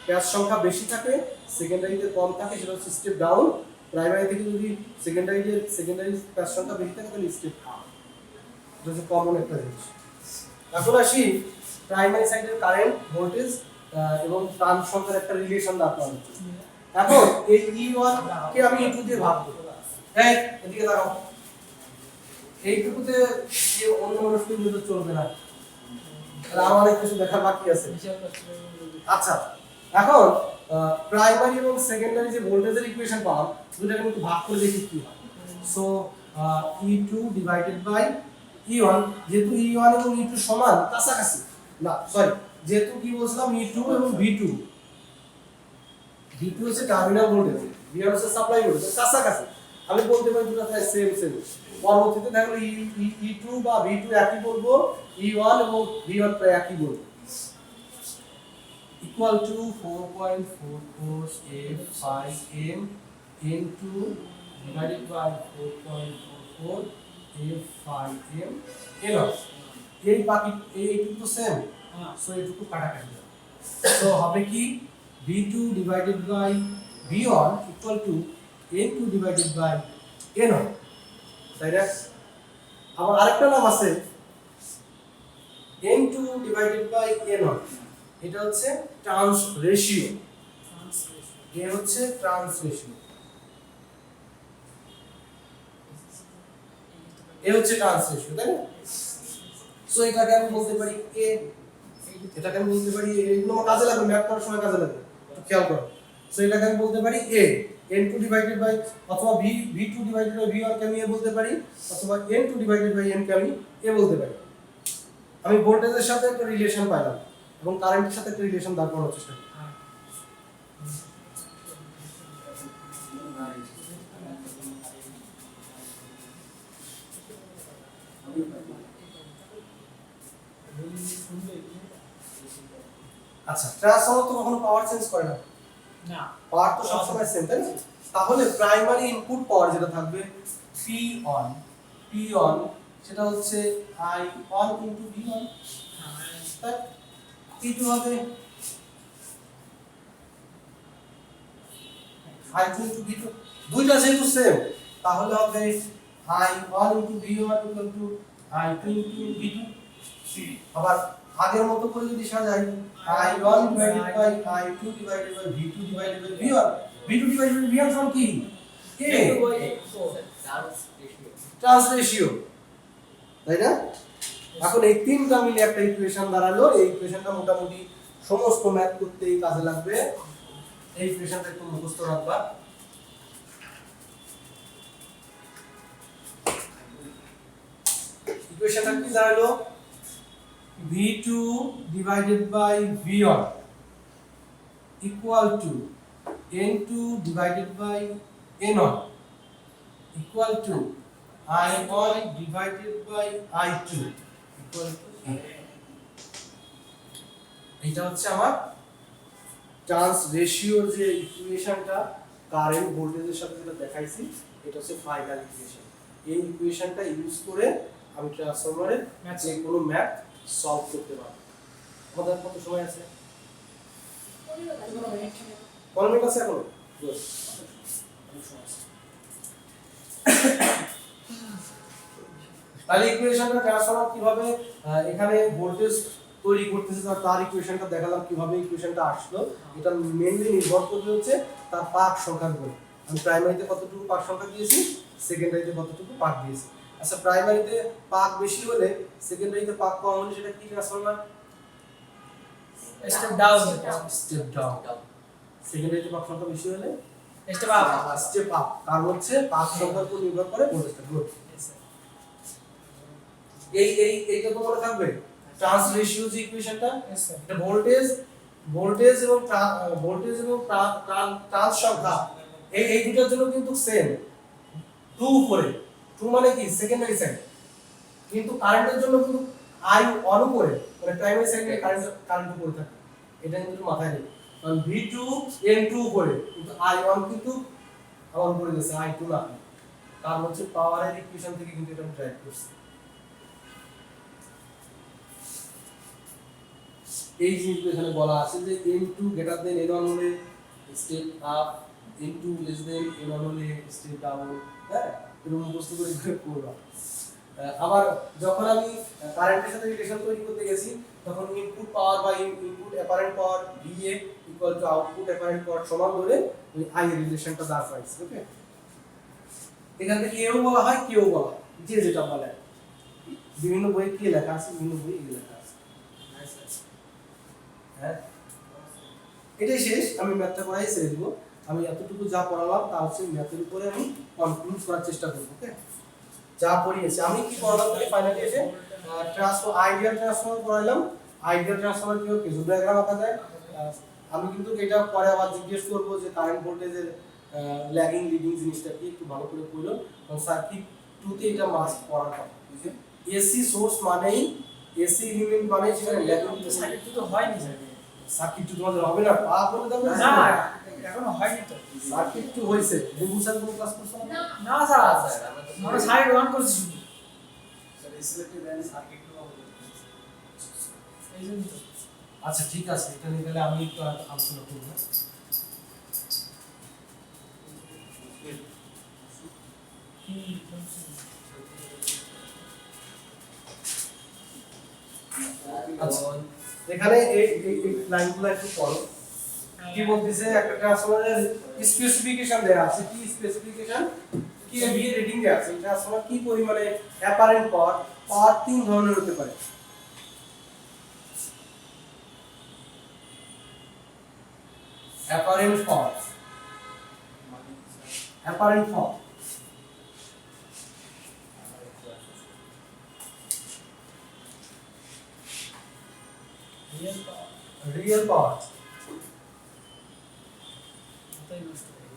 প্যাচ সংখ্যা বেশি থাকে, সেকেন্ডারিতে কম থাকে, সেটা হচ্ছে স্টেপ ডাউন। প্রাইমারি থেকে যদি সেকেন্ডারি প্যাচ সংখ্যা বেশি থাকে তাহলে স্টেপ আপ। এটা হচ্ছে কমন একটা জিনিস। এখন আসি প্রাইমারি সাইডের কারেন্ট, ভোল্টেজ এবং টার্ন সংখ্যার একটা রিলেশন দেওয়া হচ্ছে। এখন এই E1 কে আমি E2 দিয়ে ভাগ করব। এই এদিকে তাকাও, এইটুকুতে যে অন্য মানুষকে দিলে চলবে না, তাহলে আরো অনেক কিছু দেখা বাকি আছে। আচ্ছা এখন প্রাইমারি এবং সেকেন্ডারি যে ভোল্টেজের ইকুয়েশন পাওয়া, দুটাকে একটু ভাগ করে দেখি কি হয়। So E2 divided by E1, যেহেতু E1 এবং E2 সমান কাছাকাছি, না সরি, যেহেতু কি বলছিলাম E2 এবং V2 হচ্ছে টার্মিনাল ভোল্টেজ, V1 হচ্ছে সাপ্লাই ভোল্টেজ, কাছাকাছি আমি বলতে পারি দুটো প্রায় সেম। পরবর্তীতে দেখো E2 বা V2 একই বলবো, E1 এবং V1 প্রায় একই বলবো। equal to 4.44 F5M N2 divided by 4.44 F5M N1। এই বাকি এইটুকু তো সেম, সো এইটুকু কাটাকাটি যাবে। সো হবে কি V2 divided by V1 equal to N2 divided by N1, তাই না? আবার আরেকটা নাম আছে N2 divided by N1, এটা হচ্ছে ট্রান্স রেশিও। এ হচ্ছে ট্রান্স রেশিও, এ হচ্ছে ট্রান্স রেশিও, তাই না? সো এটাকে আমি বলতে পারি এ, এটাকে আমি বলতে পারি এগুলো আমার কাজে লাগবে, ম্যাথ করার সময় কাজে লাগবে, একটু খেয়াল করো। সো এটাকে আমি বলতে পারি এ, n2 ডিভাইডেড বাই অথবা v2 ডিভাইডেড বাই v1 কে আমি a বলতে পারি অথবা n2 ডিভাইডেড বাই n কে আমি a বলতে পারি। আমি ভোল্টেজের সাথে একটা রিলেশন পাইলাম এবং কারেন্টের সাথে একটা রিলেশন দাঁড় করানোর চেষ্টা করি। আচ্ছা, ট্রান্সফর্মার তো কখনো পাওয়ার চেঞ্জ করে না, না পাওয়ার তো সবসময় সেম, তাই না? তাহলে প্রাইমারি ইনপুট পাওয়ার যেটা থাকবে P অন সেটা হচ্ছে I1 ইনটু V1, তাই P2 হবে I2 ইনটু V2, দুইটা যেহেতু সেম তাহলে হবে I1 into V1 equal to I2 into V2। আবার আগের মতো করে যদি সাজাই I1 divided by I2 divided by V2 divided by V1, V2 divided by V1 সমান কি A, ট্রান্স রেশিও, তাই না? এখন এই তিনটা মিলে একটা ইকুয়েশন দাঁড়ালো। এই ইকুয়েশনটা মোটামুটি সমস্ত ম্যাথ করতেই কাজে লাগবে। এই ইকুয়েশনটা একটু মুখস্থ রাখবা। ইকুয়েশনটা কি দাঁড়ালো? V2 divided by V1 equal to N2 divided by N1 equal to I1 divided by I2 equal to A। এটা হচ্ছে আমার ট্রান্স রেশিওর যে ইকুয়েশনটা কারেন্ট ভোল্টেজের সাথে যেটা দেখাইছি, এটা হচ্ছে ফাইনাল ইকুয়েশন। এই ইকুয়েশনটা ইউজ করে আমি ট্রান্সফরমারের যে কোনো ম্যাথ সলভ করতে পারবো। আমাদের কত সময় আছে? 15 মিনিট আছে এখনো। গুড, তাহলে ইকুয়েশনটা ট্রান্সফরমার কিভাবে এখানে ভোল্টেজ তৈরি করতেছে তার ইকুয়েশনটা দেখালাম কিভাবে ইকুয়েশনটা আসলো। এটা মেইনলি নির্ভর করবে হচ্ছে তার পাক সংখ্যার উপর। আমি প্রাইমারিতে কতটুকু পাক সংখ্যা দিয়েছি, সেকেন্ডারিতে কতটুকু পাক দিয়েছি। আচ্ছা, প্রাইমারিতে পাক বেশি হলে সেকেন্ডারিতে পাক কম হলে সেটা কি transformer? Step down, step down. সেকেন্ডারিতে পাক সংখ্যা বেশি হলে স্টেপ আপ, স্টেপ আপ, কারণ হচ্ছে পাক সংখ্যার উপর নির্ভর করে ভোল্টেজটা। গুড, এইটা তো মনে থাকবে। ট্রান্স রেশিও যে ইকুয়েশনটা, এটা ভোল্টেজ এবং ট্রান্স সংখ্যা এই দুটোর জন্য কিন্তু সেম। 2 উপরে, 2 মানে কি সেকেন্ডারি সাইড, কিন্তু কারেন্টের জন্য কিন্তু I1 উপরে, মানে প্রাইমারি সাইডে কারেন্ট উপরে থাকে। এটা কিন্তু মাথায় নেই, কারণ V2 N2 উপরে, কিন্তু I1 কিন্তু আমার উপরে গেছে, I2 না। কারণ হচ্ছে পাওয়ারের ইকুয়েশন থেকে কিন্তু এটা ড্রাইভ করছে। এই জিনিসগুলো এখানে বলা আছে যে N2 গ্রেটার দেন N1 হলে step up, N2 less than N1 হলে স্টেপ ডাউন। হ্যাঁ, এরকম মুখস্থ করে করবা। আবার যখন আমি কারেন্টের সাথে রিলেশন তৈরি করতে গেছি, তখন ইনপুট পাওয়ার বা input apparent power VA equal to output apparent power সমান ধরে ওই I এর রিলেশনটা দাঁড় করাইছি। ওকে, এখান থেকে এও বলা হয়, কেও বলা হয়, যে যেটা বলে। বিভিন্ন বইয়ে কি লেখা আছে, বিভিন্ন বইয়ে এই লেখা আছে। হ্যাঁ, এটাই শেষ। আমি ম্যাথটা করাই ছেড়ে দিব। আমি এতটুকু যা পড়ালাম তা হচ্ছে ম্যাথের উপরে আমি কনক্লুড করার চেষ্টা করব। ওকে, যা পড়িয়েছি আমি কি পড়ালাম তাহলে ফাইনালি এসে আইডিয়াল ট্রান্সফর্মার পড়াইলাম। আইডিয়াল ট্রান্সফর্মার কিভাবে ফেজর ডায়াগ্রাম আঁকা যায়। আমি কিন্তু এটা পরে আবার জিজ্ঞেস করব যে কারেন্ট ভোল্টেজের ল্যাগিং লিডিং জিনিসটা কি, একটু ভালো করে পড়লো। কারণ সার্কিট 2 তে এটা মাস্ট পড়ার কথা। বুঝছেন, এসি সোর্স মানেই, এসি এলিমেন্ট মানেই সেখানে ল্যাগিং সার্কিট তো হয়নি স্যার। সার্কিট তো তোমাদের হবে না, পা বলে দাও না। না, এখনো হয়নি তো। সার্কিট তো হইছে, বুবু স্যার কোন ক্লাস করছো না? না স্যার, আমরা সাইড 1 করছি শুধু। স্যার রিসিলেক্টিভ লাইন সার্কিট টু হবে। এই জন্য তো। আচ্ছা ঠিক আছে, এটা নিয়ে তাহলে আমি একটু আলোচনা করব। আচ্ছা, এখানে এই লাইনগুলো একটু পড়ো। কি বলতেছে, একটা ট্রান্সফরমারের স্পেসিফিকেশন দেয়া আছে। কি স্পেসিফিকেশন, কি ভি রেটিং দেয়া আছে। ট্রান্সফরমার কি পরিমাণে অ্যাপারেন্ট পাওয়ার 3 ধরনের হতে পারে। Apparent power apparent form, real power real power, এটাই বুঝতে পারি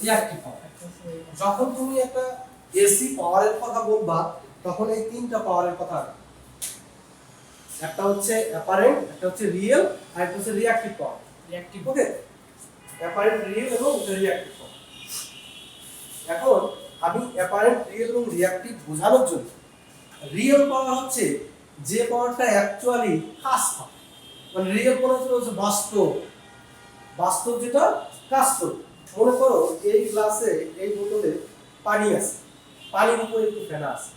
রিঅ্যাক্টিভ পাওয়ার। যখন তুমি একটা এসি পাওয়ারের কথা বলবা তখন এই তিনটা পাওয়ারের কথা আসবে। একটা হচ্ছে অ্যাপারেন্ট, একটা হচ্ছে রিয়েল, আর একটা হচ্ছে রিঅ্যাক্টিভ পাওয়ার। রিঅ্যাক্টিভ ওকে, অ্যাপারেন্ট, রিয়েল এবং রিঅ্যাক্টিভ পাওয়ার। এখন আমি অ্যাপারেন্ট, রিয়েল এবং রিঅ্যাক্টিভ বোঝানোর জন্য, রিয়েল পাওয়ার হচ্ছে যে পাওয়ারটা অ্যাকচুয়ালি কাজ করে, মানে রিয়েল পাওয়ার হচ্ছে বাস্তব, বাস্তব যেটা কাজ করে। মনে করো এই গ্লাসে, এই বোতলে পানি আছে, পানির উপরে একটু ফেনা আছে,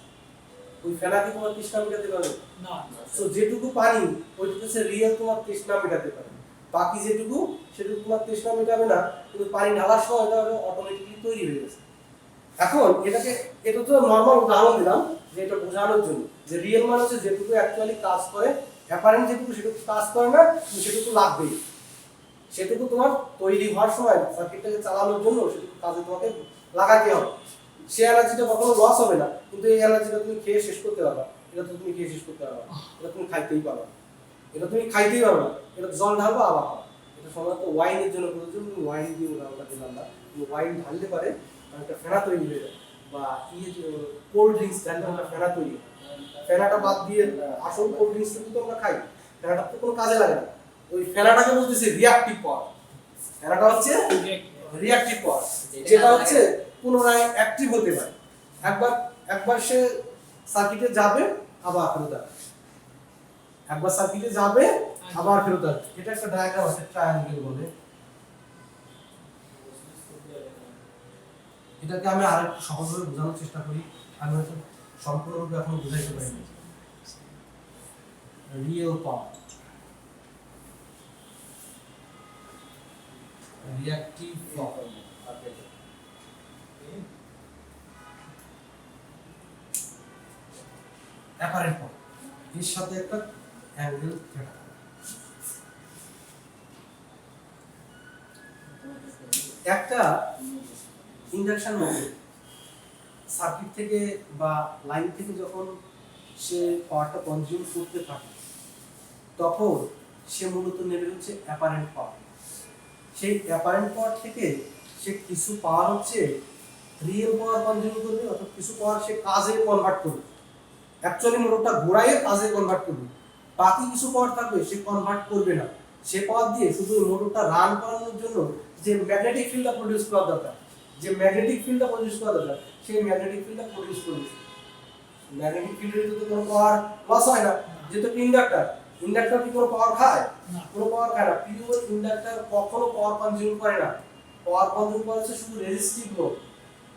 ওই ফেনা কি তোমার তৃষ্ণা মেটাতে পারবে? না সো যেটুকু পানি ওইটুকু হচ্ছে রিয়েল তোমার তৃষ্ণা মেটাতে পারে, বাকি যেটুকু সেটুকু তোমার তৃষ্ণা মেটাবে না, কিন্তু পানি ঢালার সময় এটা অটোমেটিকলি তৈরি হয়ে গেছে। এখন এটাকে, এটা তো নর্মাল উদাহরণ দিলাম যে এটা বোঝানোর জন্য যে রিয়েল মানে হচ্ছে যেটুকু অ্যাকচুয়ালি কাজ করে, অ্যাপারেন্ট যেটুকু সেটুকু কাজ করে না, কিন্তু সেটুকু লাগবেই, সেটুকু তোমার তৈরি হওয়ার সময় সার্কিটটাকে চালানোর জন্য সেটুকু কাজে তোমাকে লাগাতে হবে। সে এনার্জিটা কখনো লস হবে না, কিন্তু এই এনার্জিটা তুমি খেয়ে শেষ করতে পারবা, এটা তো তুমি খেয়ে শেষ করতে পারবা না, এটা তুমি খাইতেই পারবা না, এটা তুমি খাইতেই পারবা না, এটা জল ঢালবা আবার খাবা। এটা সাধারণত ওয়াইনের জন্য প্রযোজ্য, তুমি ওয়াইন দিয়ে উদাহরণটা দিলাম না, তুমি ওয়াইন ঢালতে পারে একটা ফেনা তৈরি হয়ে যায়, বা কোল্ড ড্রিঙ্কস ঢাললে একটা ফেনা তৈরি হয়। ফেনাটা বাদ দিয়ে আসল কোল্ড ড্রিঙ্কস কিন্তু আমরা খাই, ফেনাটা তো কোনো কাজে লাগে না, ওই ফেনাটাকে বলতেছে রিঅ্যাক্টিভ পাওয়ার। ফেনাটা হচ্ছে রিঅ্যাক্টিভ পাওয়ার, যেটা হচ্ছে পুনরায় অ্যাক্টিভ হতে পারে। একবার একবার সে সার্কিটে যাবে আবার ফেরত আসবে, একবার সার্কিটে যাবে আবার ফেরত আসবে। এটা একটা ডায়াগ্রাম আছে, ট্রায়াঙ্গেল বলে। এটাকে আমি আরেকটু সহজভাবে বোঝানোর চেষ্টা করি, আমি হয়তো সম্পূর্ণরূপে এখনো বোঝাইতে পারিনি। রিয়েল পাওয়ার, রিঅ্যাক্টিভ পাওয়ার, অ্যাপারেন্ট পাওয়ার, এর সাথে একটা অ্যাঙ্গেল থিটা। একটা ইন্ডাকশন মোটর সার্কিট থেকে বা লাইন থেকে যখন সে পাওয়ারটা কনজিউম করতে থাকে তখন সে মূলত নেবে হচ্ছে অ্যাপারেন্ট পাওয়ার। সেই অ্যাপারেন্ট পাওয়ার থেকে সে কিছু পাওয়ার হচ্ছে রিয়েল পাওয়ার কনজিউম করবে, অর্থাৎ কিছু পাওয়ার সে কাজে কনভার্ট করবে, অ্যাকচুয়ালি মোটরটা ঘোরায় কাজে কনভার্ট করবে। বাকি কিছু পাওয়ার থাকবে সে কনভার্ট করবে না, সে পাওয়ার দিয়ে শুধু মোটরটা রান করানোর জন্য যে ম্যাগনেটিক ফিল্ডটা প্রডিউস করা দরকার, যে ম্যাগনেটিক ফিল্ডটা প্রডিউস করা দরকার, সেই ম্যাগনেটিক ফিল্ডটা প্রডিউস করবে। ম্যাগনেটিক ফিল্ডের তো কোনো পাওয়ার লস হয় না, যেহেতু ইন্ডাক্টর, ইন্ডাক্টর কি কোনো পাওয়ার খায়? কোনো পাওয়ার খায় না। পিওর ইন্ডাক্টর কখনো পাওয়ার কনজিউম করে না, পাওয়ার কনজিউম করে হচ্ছে শুধু রেজিস্টিভ লোড।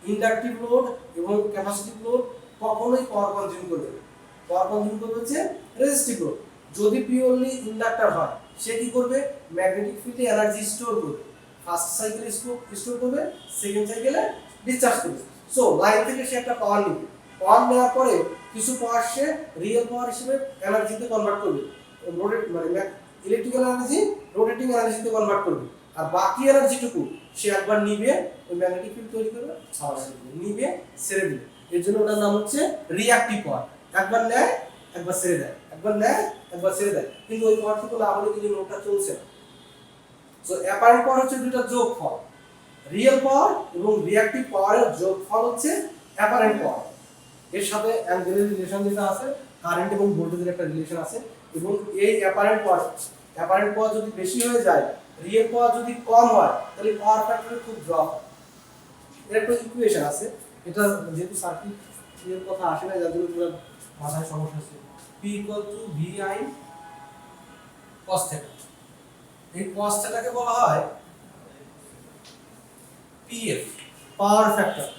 ইন্ডাকটিভ লোড এবং ক্যাপাসিটিভ লোড কখনোই পাওয়ার কনজিউম করবে না, পাওয়ার কনজিউম করবে হচ্ছে রেজিস্টিভ লোড। যদি পিওরলি ইন্ডাক্টর হয় সে কি করবে? ম্যাগনেটিক ফিল্ডে এনার্জি স্টোর করবে, ফার্স্ট সাইকেলে স্টোর করবে, সেকেন্ড সাইকেলে ডিসচার্জ করবে। সো লাইন থেকে সে একটা পাওয়ার নিবে, পাওয়ার নেওয়ার পরে কিছু পাওয়ার সে রিয়েল পাওয়ার হিসেবে এনার্জিতে কনভার্ট করবে, মানে ইলেকট্রিক্যাল এনার্জি রোটেটিং এনার্জিতে কনভার্ট করবে, আর বাকি এনার্জিটুকু সে একবার নিবে, ওই ম্যাগনেটিক ফিল্ড তৈরি করবে, আবার নিবে, ছেড়ে দিবে। এর জন্য ওটার নাম হচ্ছে রিঅ্যাক্টিভ পাওয়ার। একবার নেয় একবার ছেড়ে দেয়, একবার নেয় একবার ছেড়ে দেয়, কিন্তু ওই পাওয়ারটুকু না হলে কিন্তু মোটরটা চলছে না। সো অ্যাপারেন্ট পাওয়ার হচ্ছে দুটো যোগফল, রিয়েল পাওয়ার এবং রিঅ্যাক্টিভ পাওয়ারের যোগফল হচ্ছে অ্যাপারেন্ট পাওয়ার। এর সাথে অ্যাঙ্গেলের রিলেশন যেটা আছে, কারেন্ট এবং ভোল্টেজের একটা রিলেশন আছে, এবং এই অ্যাপারেন্ট পাওয়ার যদি বেশি হয়ে যায়, রিয়েল পাওয়ার যদি কম হয়, তাহলে পাওয়ার ফ্যাক্টর খুব ড্রপ হয়। এর একটা ইকুয়েশন আছে, এটা যেহেতু সার্কিট এর কথা আসে না, যার জন্য পুরো মাথায় সমস্যা আছে। P = VI cos θ। এই cos θ কে বলা হয় PF, পাওয়ার ফ্যাক্টর।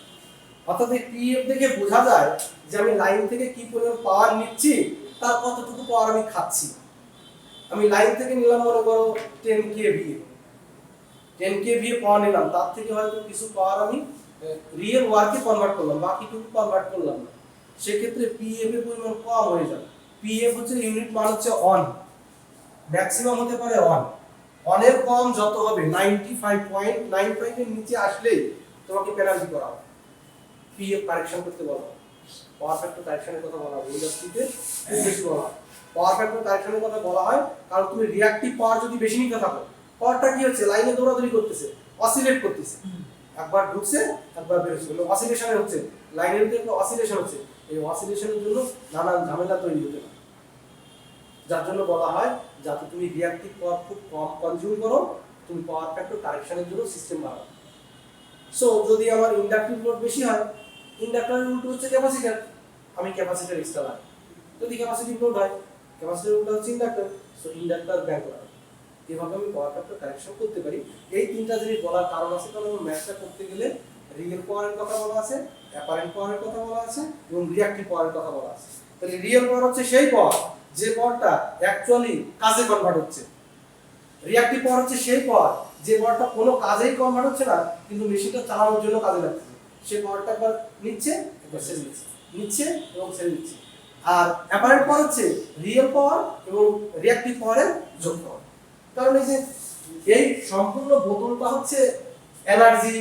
অর্থাৎ এই PF দেখে বোঝা যায় যে আমি লাইন থেকে কি পরিমাণ পাওয়ার নিচ্ছি, তার কতটুকু পাওয়ার আমি খাচ্ছি। আমি লাইন থেকে নিলাম মনে করো 10 kVA, 10 kVA পাওয়ার নিলাম, তার থেকে হয়তো কিছু পাওয়ার আমি রিয়েল ওয়ার্কে কনভার্ট করলাম, বাকিটুকু কনভার্ট করলাম না, সেক্ষেত্রে PF এর পরিমাণ কম হয়ে যাবে। PF হচ্ছে ইউনিট মান হচ্ছে অন, ম্যাক্সিমাম হতে পারে অন, অনেক কম যত হবে 95.95 এর নিচে আসলেই তোমাকে পেনাল্টি করা হবে, পিএফ কারেকশন করতে বলা হবে, পাওয়ার ফ্যাক্টর কারেকশনের কথা বলা হবে, ইন্ডাস্ট্রিতে খুব বেশি বলা হয় পাওয়ার ফ্যাক্টর কারেকশনের কথা বলা হয়, কারণ তুমি রিঅ্যাক্টিভ পাওয়ার যদি বেশি নিতে থাকো, পাওয়ারটা কি হচ্ছে, লাইনে দৌড়াদৌড়ি করতেছে, অসিলেট করতেছে, একবার ঢুকছে একবার বের হচ্ছে, অসিলেশন হচ্ছে, লাইনের ভিতরে একটা অসিলেশন হচ্ছে, এই অসিলেশনের জন্য নানান ঝামেলা তৈরি হতে পারে, যার জন্য বলা হয় যাতে তুমি রিঅ্যাক্টিভ পাওয়ার খুব কম কনজিউম করো, তুমি পাওয়ার ফ্যাক্টর কারেকশনের জন্য সিস্টেম বানাও। সো যদি আমার ইন্ডাকটিভ লোড বেশি হয়, ইন্ডাক্টরের উল্টো হচ্ছে ক্যাপাসিটর, আমি ক্যাপাসিটর এক্সট্রা লাগাই, যদি ক্যাপাসিটিভ লোড হয়, ক্যাপাসিটর উল্টো হচ্ছে ইন্ডাক্টর, সো ইন্ডাক্টর ব্যাক করা, এভাবে আমি পাওয়ার ফ্যাক্টর কারেকশন করতে পারি। এই তিনটা জিনিস বলার কারণ আছে, কারণ আমার ম্যাথটা করতে গেলে রিয়েল পাওয়ারের কথা বলা আছে, অ্যাপারেন্ট পাওয়ারের কথা বলা আছে এবং রিঅ্যাক্টিভ পাওয়ারের কথা বলা আছে। তাহলে রিয়েল পাওয়ার হচ্ছে সেই পাওয়ার যে পাওয়ারটা অ্যাকচুয়ালি কাজে কনভার্ট হচ্ছে, রিঅ্যাক্টিভ পাওয়ার হচ্ছে সেই পাওয়ার যে পাওয়ারটা কোনো কাজেই কনভার্ট হচ্ছে না কিন্তু মেশিনটা চালানোর জন্য কাজে লাগছে, সেই পাওয়ারটা একবার নিচ্ছে একবার ছেড়ে দিচ্ছে, নিচ্ছে এবং ছেড়ে দিচ্ছে। আর অ্যাপারেন্ট পাওয়ার হচ্ছে রিয়েল পাওয়ার এবং রিঅ্যাক্টিভ পাওয়ারের যোগ পাওয়ার। কারণ এই যে এই সম্পূর্ণ বোতলটা হচ্ছে এনার্জি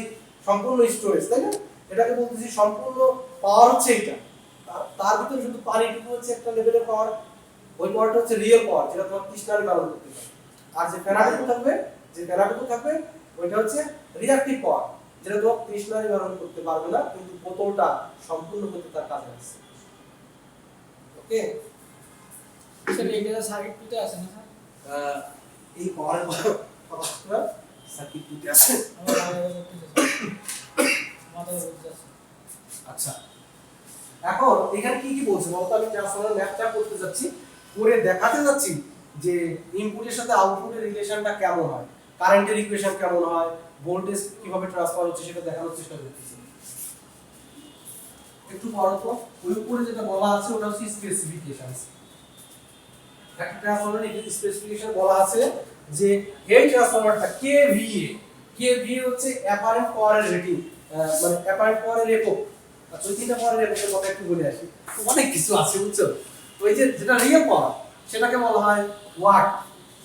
সম্পূর্ণ স্টোরেজ, তাই না? এটাকে বলতেছি সম্পূর্ণ পাওয়ার হচ্ছে এইটা, তার ভিতরে শুধু পানিটুকু হচ্ছে একটা লেভেলের পাওয়ার, ওই পাওয়ারটা হচ্ছে রিয়েল পাওয়ার যেটা তোমার তৃষ্ণার কারণ করতে পারে। আর যে ফেনাটুকু থাকবে, যে ফেনাটুকু থাকবে ওইটা হচ্ছে রিঅ্যাক্টিভ পাওয়ার যেটা তোমার তৃষ্ণার কারণ করতে পারবে না কিন্তু বোতলটা সম্পূর্ণ করতে তার কাজে আসছে। ওকে, স্যার এটা সার্কিট টুতে আছে না স্যার? এই পাওয়ারের কথা সার্কিট টুতে আছে। আমার মাথায় বলতে আছে। আচ্ছা, এখন এখানে কি কি বলছে বলতো, আমি ট্রান্সফরমার ম্যাপটা করতে যাচ্ছি, করে দেখাতে যাচ্ছি যে ইনপুটের সাথে আউটপুটের রিলেশনটা কেমন হয়, কারেন্টের ইকুয়েশন কেমন হয়, ভোল্টেজ কিভাবে ট্রান্সফার হচ্ছে সেটা দেখানোর চেষ্টা করতেছি। একটু পড়ো তো, ওই উপরে যেটা বলা আছে ওটা হচ্ছে স্পেসিফিকেশনস। একটা ট্রান্সফরমারের স্পেসিফিকেশন বলা আছে যে এই ট্রান্সফরমারটা কেভিএ, কেভিএ হচ্ছে অ্যাপারেন্ট পাওয়ারের রেটিং, মানে অ্যাপারেন্ট পাওয়ারের একক। আচ্ছা, ওই তিনটা পাওয়ারের এককের কথা একটু বলে আসি, অনেক কিছু আছে বুঝছো। ওই যে যেটা রিয়েল পাওয়ার সেটাকে বলা হয় watt,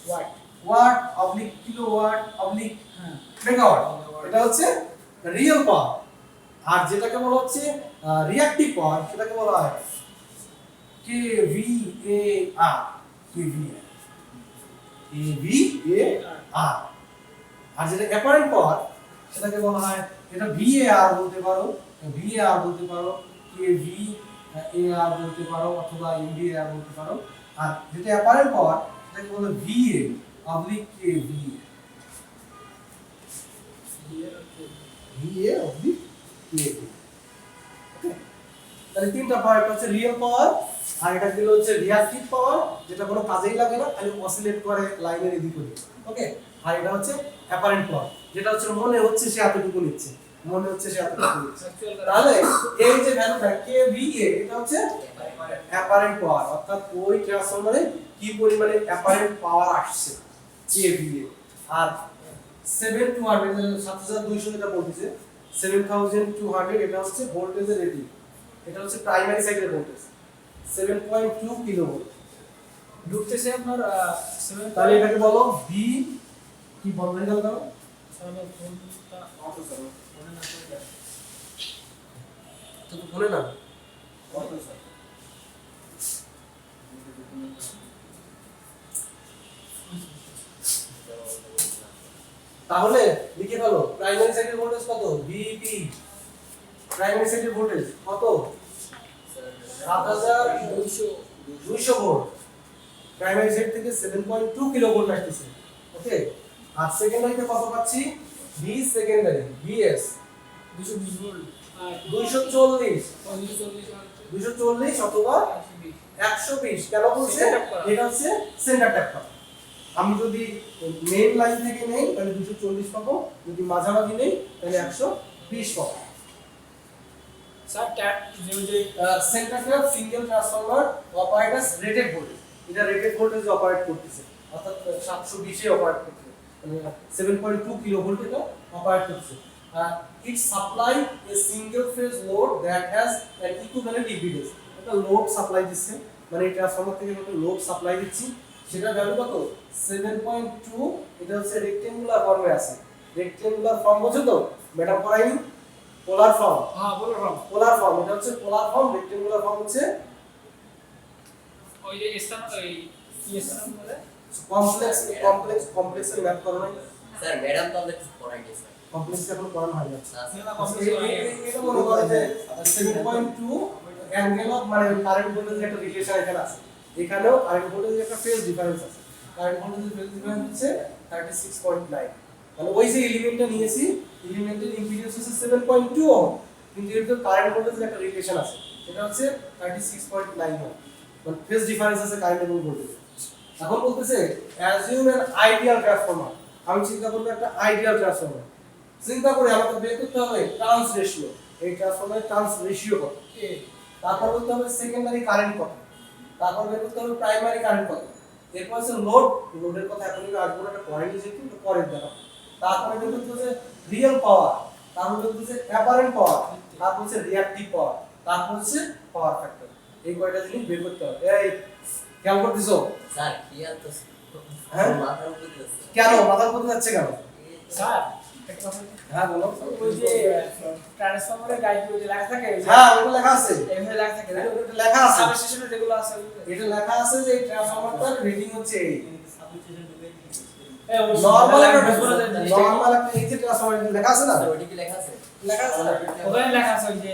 watt watt oblique kilowatt oblique হ্যাঁ মেগাওয়াট, এটা হচ্ছে রিয়েল পাওয়ার। আর যেটাকে বলা হচ্ছে রিঅ্যাক্টিভ পাওয়ার সেটাকে বলা হয় কেভিএআর, কেভিএ, কেভিএআর। আর যেটা অ্যাপারেন্ট পাওয়ার সেটাকে বলা হয়, এটা ভিএআর বলতে পারো, ভিএআর বলতে পারো, কেভিএআর বলতে পারো অথবা এমভিএআর বলতে পারো। আর যেটা অ্যাপারেন্ট পাওয়ার সেটাকে বলা VA oblique kVA, VA oblique kVA. Okay, তাহলে তিনটা পাওয়ার, একটা হচ্ছে রিয়েল পাওয়ার, আর এটা দিল হচ্ছে রিঅ্যাক্টিভ পাওয়ার যেটা কোনো কাজেই লাগে না, খালি অসিলেট করে লাইনের এদিক ওদিক। ওকে, আর এটা হচ্ছে অ্যাপারেন্ট পাওয়ার যেটা হচ্ছে মনে হচ্ছে সে এতটুকু নিচ্ছে, মনে হচ্ছে সে এতটুকু নিচ্ছে। তাহলে এই যে ভ্যালুটা কেভিএ এটা হচ্ছে অ্যাপারেন্ট পাওয়ার, অর্থাৎ ওই ট্রান্সফরমারে কি পরিমাণে অ্যাপারেন্ট পাওয়ার আসছে কেভিএ। আর 7200 যেটা বলতেছে 7200 এটা হচ্ছে ভোল্টেজের রেটিং, এটা হচ্ছে প্রাইমারি সাইডের ভোল্টেজ 7.2 কিলোভোল্ট ঢুকতেছে আপনার 7। তাহলে এটাকে বলো ভি কি বলবেন গেল দাও ভোল্টটা অটো স্যার, মনে না করে তো বলে না অটো স্যার। তাহলে লিখে ফেলো প্রাইমারি সাইডের ভোল্টেজ কত, ভিপি প্রাইমারি সাইডের ভোল্টেজ কত 7200 ভোল্ট, প্রাইমারি সাইড থেকে 7.2 কিলো ভোল্ট আসছে। ওকে, আর সেকেন্ডারিতে কত পাচ্ছি, ভি সেকেন্ডারি ভিএস 220 ভোল্ট আর 240 240 অথবা 120। কেন বলছে, Center tap করা। এটা হচ্ছে সেন্টার ট্যাপ করা। আমি যদি মেইন লাইন থেকে নেই তাহলে 240 পাবো, যদি মাঝামাঝি নেই তাহলে 120 পাবো। স্যার ট্যাপ যে centre tap single transformer operates rated voltage, এটা রেটেড ভোল্টেজে অপারেট করতেছে, অর্থাৎ 720 এ অপারেট করতেছে, মানে 7.2 কিলো ভোল্ট এটা অপারেট করতেছে। It supply a single phase load that has an equivalent impedance, এটা লোড সাপ্লাই দিচ্ছে, মানে এই ট্রান্সফরমার থেকে একটা লোড সাপ্লাই দিচ্ছি সেটা ভ্যালু কত 7.2। এটা হচ্ছে রেক্টেঙ্গুলার ফর্মে আছে। রেক্টেঙ্গুলার ফর্ম বোঝো তো ম্যাডাম পড়াইনি পোলার ফর্ম। হ্যাঁ বলো রম পোলার ফর্ম এটা হচ্ছে পোলার ফর্ম। রেক্টেঙ্গুলার ফর্ম হচ্ছে ওই যে স্থান ওই কি স্থান বলে কমপ্লেক্সের ম্যাপ করো না স্যার ম্যাডাম তো আমাদের কিছু পড়ায়নি স্যার। কমপ্লেক্স এখন পড়ানো হয় না। না কমপ্লিট এটা মনে করো যে 7.2 অ্যাঙ্গেল অফ মানে কারেন্ট ভোল্টেজের একটা রিলেশন এখানে আছে। এখানেও কারেন্ট ভোল্টেজের একটা ফেজ ডিফারেন্স আছে। কারেন্ট ভোল্টেজের ফেজ ডিফারেন্স হচ্ছে 36.9। মানে ওই যে এলিমেন্টটা নিয়েছি এলিমেন্টের ইম্পিডেন্স হচ্ছে 7.2 ওহম, কিন্তু এর তো কারেন্ট ভোল্টেজের একটা রিলেশন আছে। এটা হচ্ছে 36.9 ওহম। মানে ফেজ ডিফারেন্স আছে কারেন্ট এবং ভোল্টেজের। এখন বলতেছে অ্যাজিউম অ্যান আইডিয়াল ট্রান্সফরমার। আমি চিন্তা করব একটা আইডিয়াল ট্রান্সফরমার। চিন্তা করে আমাকে বের করতে হবে ট্রান্স রেশিও। এই ট্রান্সফরমারের ট্রান্স রেশিও কত, তারপর করতে হবে সেকেন্ডারি কারেন্ট কত, তারপর বের করতে হবে প্রাইমারি কারেন্ট কত, এরপর আছে লোডের কথা এখন আমি আসবো না, এটা পরে নিয়ে যেতে একটু পরে দেখো। তারপরে বের করতে হচ্ছে রিয়েল পাওয়ার, তারপর বের করতে হচ্ছে অ্যাপারেন্ট পাওয়ার, তারপর হচ্ছে রিঅ্যাকটিভ পাওয়ার, তারপর হচ্ছে পাওয়ার ফ্যাক্টর। এই কয়টা জিনিস বের করতে হবে। এই খেয়াল করতেছো? স্যার কি আর তো হ্যাঁ মাথার উপরে আছে। কেন মাথার উপরে যাচ্ছে কেন? স্যার একটা কথা হ্যাঁ বলো। ওই যে ট্রান্সফরমারের গাইডগুলো যে লেখা থাকে হ্যাঁ ওটা লেখা আছে, এমএ লেখা থাকে না এটা লেখা আছে, সাবস্টেশনে যেগুলো আছে এটা লেখা আছে যে এই ট্রান্সফরমারটার রেটিং হচ্ছে এই সাবস্টেশন ঢুকে দিয়েছি নরমাল একটা নরমাল নরমাল একটা এই যে ট্রান্সফরমার লেখা আছে না, স্যার ওইটা কি লেখা আছে? লেখা আছে না? ওখানে লেখা আছে ওই যে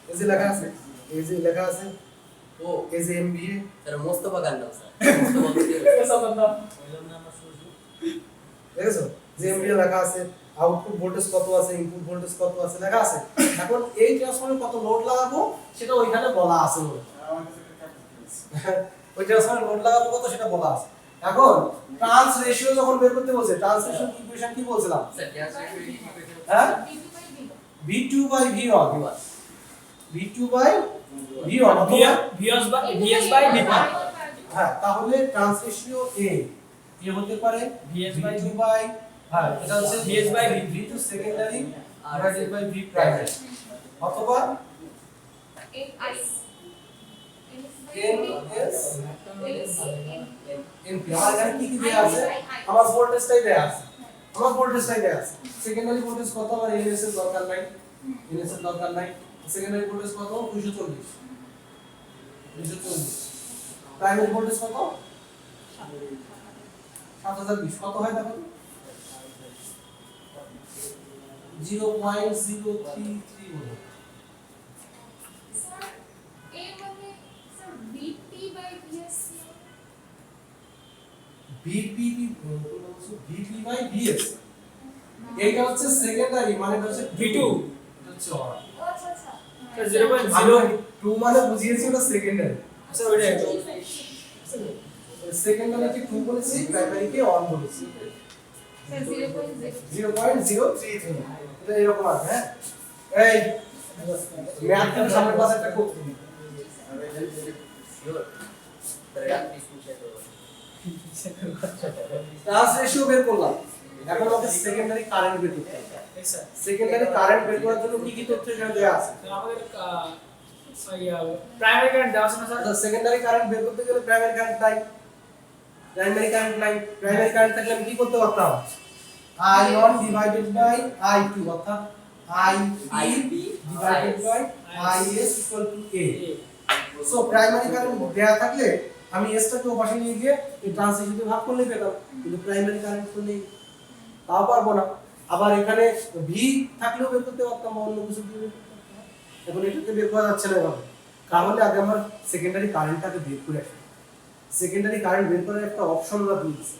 এই যে লেখা আছে, এই যে লেখা আছে ও এই যে এমবিএ স্যার মোস্তফা গান নাম স্যার। মোস্তফা বলতে ওইজন্য আমরা শুরু দেখেছো যে এমবিএ লেখা আছে, আউটপুট ভোল্টেজ কত আছে, ইনপুট ভোল্টেজ কত আছে লেখা আছে। এখন এই ট্রান্সফরমারে কত লোড লাগাবো সেটা ওইখানে বলা আছে, ওই ট্রান্সফরমারে লোড লাগাবো কত সেটা বলা আছে। এখন ট্রান্স রেশিও যখন বের করতে বলছে, ট্রান্স রেশিও ইকুয়েশন কি বলছিলাম? স্যার গ্যাস রেশিও হ্যাঁ V2/V1, V2/V1 অথবা ভিএস বাই ভিপি হ্যাঁ, তাহলে ট্রান্স রেশিও A হতে পারে V2 বাই হ্যাঁ এটা হচ্ছে VS by V2 secondary divided by V primary অথবা NP। আমার এখানে কি কি দেয়া আছে? আমার ভোল্টেজটাই দেয়া আছে, সেকেন্ডারি ভোল্টেজ কত? আমার এনএস এর দরকার নাই, সেকেন্ডারি ভোল্টেজ কত? 240। প্রাইমারি ভোল্টেজ কত? 7020। কত হয় দেখো? 0.033 বলে। VP/VS এইটা হচ্ছে সেকেন্ডারি, মানে এটা হচ্ছে V2 এটা হচ্ছে অর। স্যার 0.0 2 মানে বুঝিয়েছি ওটা সেকেন্ডারি, স্যার ওইটা সেকেন্ডারি কি 2 বলেছি, প্রাইমারি কে 1 বলেছি। 0.033 এটা এরকম আছে। হ্যাঁ এই ম্যাথের সামনের পাশে একটা কোড দিই। শিওর স্যার এটা স্ক্রিনশট করুন। ট্রান্স রেশিও বের করলাম, এখন আমাদের সেকেন্ডারি কারেন্ট বের করতে হবে। এই স্যার সেকেন্ডারি কারেন্ট বের করার জন্য কি কি তথ্য এখানে দেওয়া আছে? আমাদের প্রাইমারি কারেন্ট দেওয়া আছে না স্যার? আচ্ছা সেকেন্ডারি কারেন্ট বের করতে গেলে প্রাইমারি কারেন্ট নাই, প্রাইমারি কারেন্ট থাকলে আমি কি করতে পারতাম? I1 ডিভাইডেড বাই I2 অর্থাৎ IP divided by IS equal to A। So primary current দেয়া থাকলে আমি S টাকে ওপাশে নিয়ে গিয়ে এই ট্রান্সিশনে ভাগ করলেই পেতাম, কিন্তু প্রাইমারি কারেন্ট তো নেই, তাও পারবো না। আবার এখানে V থাকলেও বের করতে পারতাম বা অন্য কিছু দিয়ে বের করতে পারতাম। এখন এটাতে বের করা যাচ্ছে না এভাবে, তাহলে আগে আমার সেকেন্ডারি কারেন্টটাকে বের করে আসি। সেকেন্ডারি কারেন্ট বের করার একটা অপশন আমরা দিয়েছি,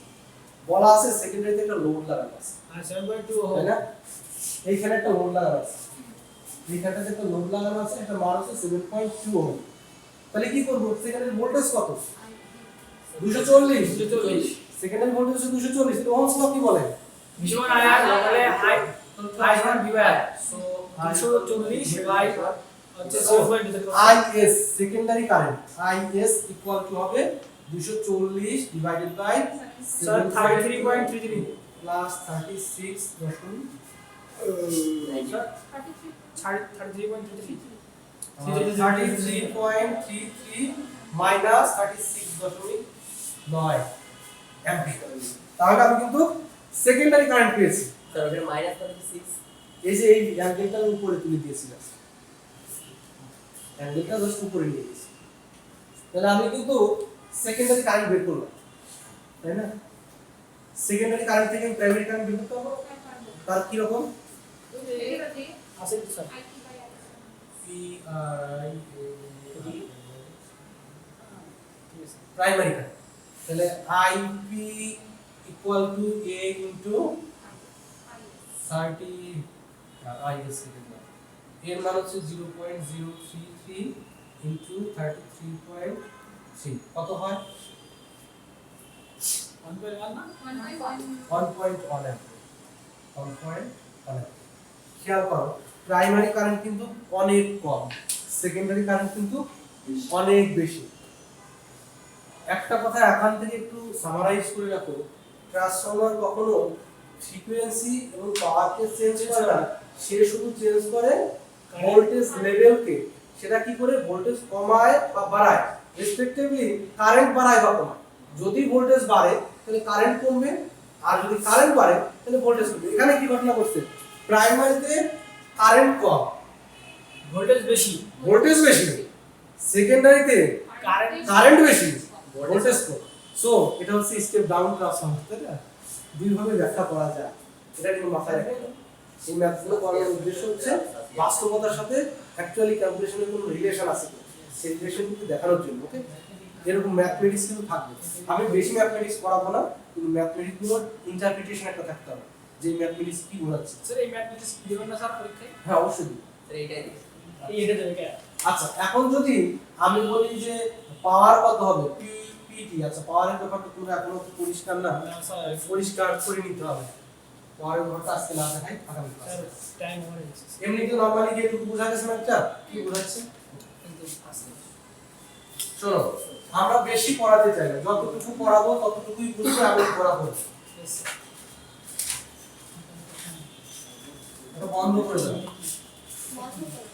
বলা আছে সেকেন্ডারিতে একটা লোড লাগানো আছে, আর 7.2 তাই না? এইখানে একটা লোড লাগানো আছে, এইখানটাতে একটা লোড লাগানো আছে, এটা মান হচ্ছে 7.2 ওহম। তাহলে কি করব? সেকেন্ডারি ভোল্টেজ কত? 240। সেকেন্ডারি ভোল্টেজ হচ্ছে 240। এটা ওহমস ল কি বলে? ভীষণ আয়ার বলে I1 ডিভাইড সো 240 বাই হচ্ছে 0.2 IS secondary current, IS equal two হবে 240 ডিভাইডেড বাই স্যার 33.33 প্লাস 36 দশমিক 33.33 33.33 মাইনাস 36 দশমিক 9 অ্যাম্পিয়ার। তাহলে আমি কিন্তু সেকেন্ডারি কারেন্ট পেয়েছি। স্যার ওখানে মাইনাস কত 6 এই যে এই অ্যাঙ্গেলটা আমি উপরে তুলে দিয়েছিলাম, অ্যাঙ্গেলটা জাস্ট উপরে নিয়ে গেছি, তাহলে আমি কিন্তু সেকেন্ডারি কারেন্ট বের করলাম, তাই না? সেকেন্ডারি কারেন্ট থেকে প্রাইমারি কারেন্ট বের করতে হবে, তার কি রকম আছে কি sir P I primary current, তাহলে IP equal to A into 30 I এর সেকেন্ড, এর মান হচ্ছে 0.033 ইনটু 33.3 কত হয়? 1.1 না 1.1 অ্যাম্পিয়ার। খেয়াল করো প্রাইমারি কারেন্ট কিন্তু অনেক কম, সেকেন্ডারি কারেন্ট কিন্তু অনেক বেশি। একটা কথা এখান থেকে একটু সামারাইজ করে রাখো, ট্রান্সফরমার কখনো ফ্রিকোয়েন্সি এবং পাওয়ারকে চেঞ্জ করে না, সে শুধু চেঞ্জ করে ভোল্টেজ লেভেলকে। সেটা কি করে? ভোল্টেজ কমায় বা বাড়ায়, রেসপেক্টিভলি কারেন্ট বাড়ায় বা কমায়। যদি ভোল্টেজ বাড়ে তাহলে কারেন্ট কমবে, আর যদি কারেন্ট বাড়ে তাহলে ভোল্টেজ কমবে। এখানে কি ঘটনা ঘটছে? প্রাইমারিতে কারেন্ট কম, ভোল্টেজ বেশি, ভোল্টেজ বেশি, সেকেন্ডারিতে কারেন্ট বেশি, ভোল্টেজ কম। সো এটা হচ্ছে স্টেপ ডাউন ট্রান্সফরমার, তাই না? দুই ভাবে ব্যাখ্যা করা যায়, এটা কিন্তু মাথায় রাখতে হবে। এই ম্যাথগুলো করার উদ্দেশ্য হচ্ছে বাস্তবতার সাথে অ্যাকচুয়ালি ক্যালকুলেশনের কোনো রিলেশন আছে কিনা সেই রিলেশন কিন্তু দেখানোর জন্য। ওকে, এরকম ম্যাথমেটিক্স কিন্তু থাকবে। আমি বেশি ম্যাথমেটিক্স পড়াবো না, কিন্তু ম্যাথমেটিক্স গুলোর ইন্টারপ্রিটেশন একটা থাকতে হবে, যে ম্যাথমেটিক্স কি বোঝাচ্ছে। স্যার এই ম্যাথমেটিক্স দিবেন না স্যার পরীক্ষায়? হ্যাঁ অবশ্যই দিই। স্যার এইটাই দিই। এটা দেবে কে? আচ্ছা এখন যদি আমি বলি যে পাওয়ার কত হবে, পিটি, আচ্ছা পাওয়ারের ব্যাপারটা তোমরা এখনো তো পরিষ্কার না, না স্যার পরিষ্কার করে নিতে হবে। পাওয়ারের ব্যাপারটা আজকে না দেখাই, আগামী স্যার ক্লাসে। টাইম হয়ে গেছে এমনিতে নরমালি যে একটু বোঝা গেছে না, একটা কি বোঝাচ্ছে? কিন্তু আসলে শোনো, আমরা বেশি পড়াতে চাই না, যতটুকু পড়াবো ততটুকুই বুঝবে, আমি পড়াবো। yes, এটা বন্ধ করে দাও। মজা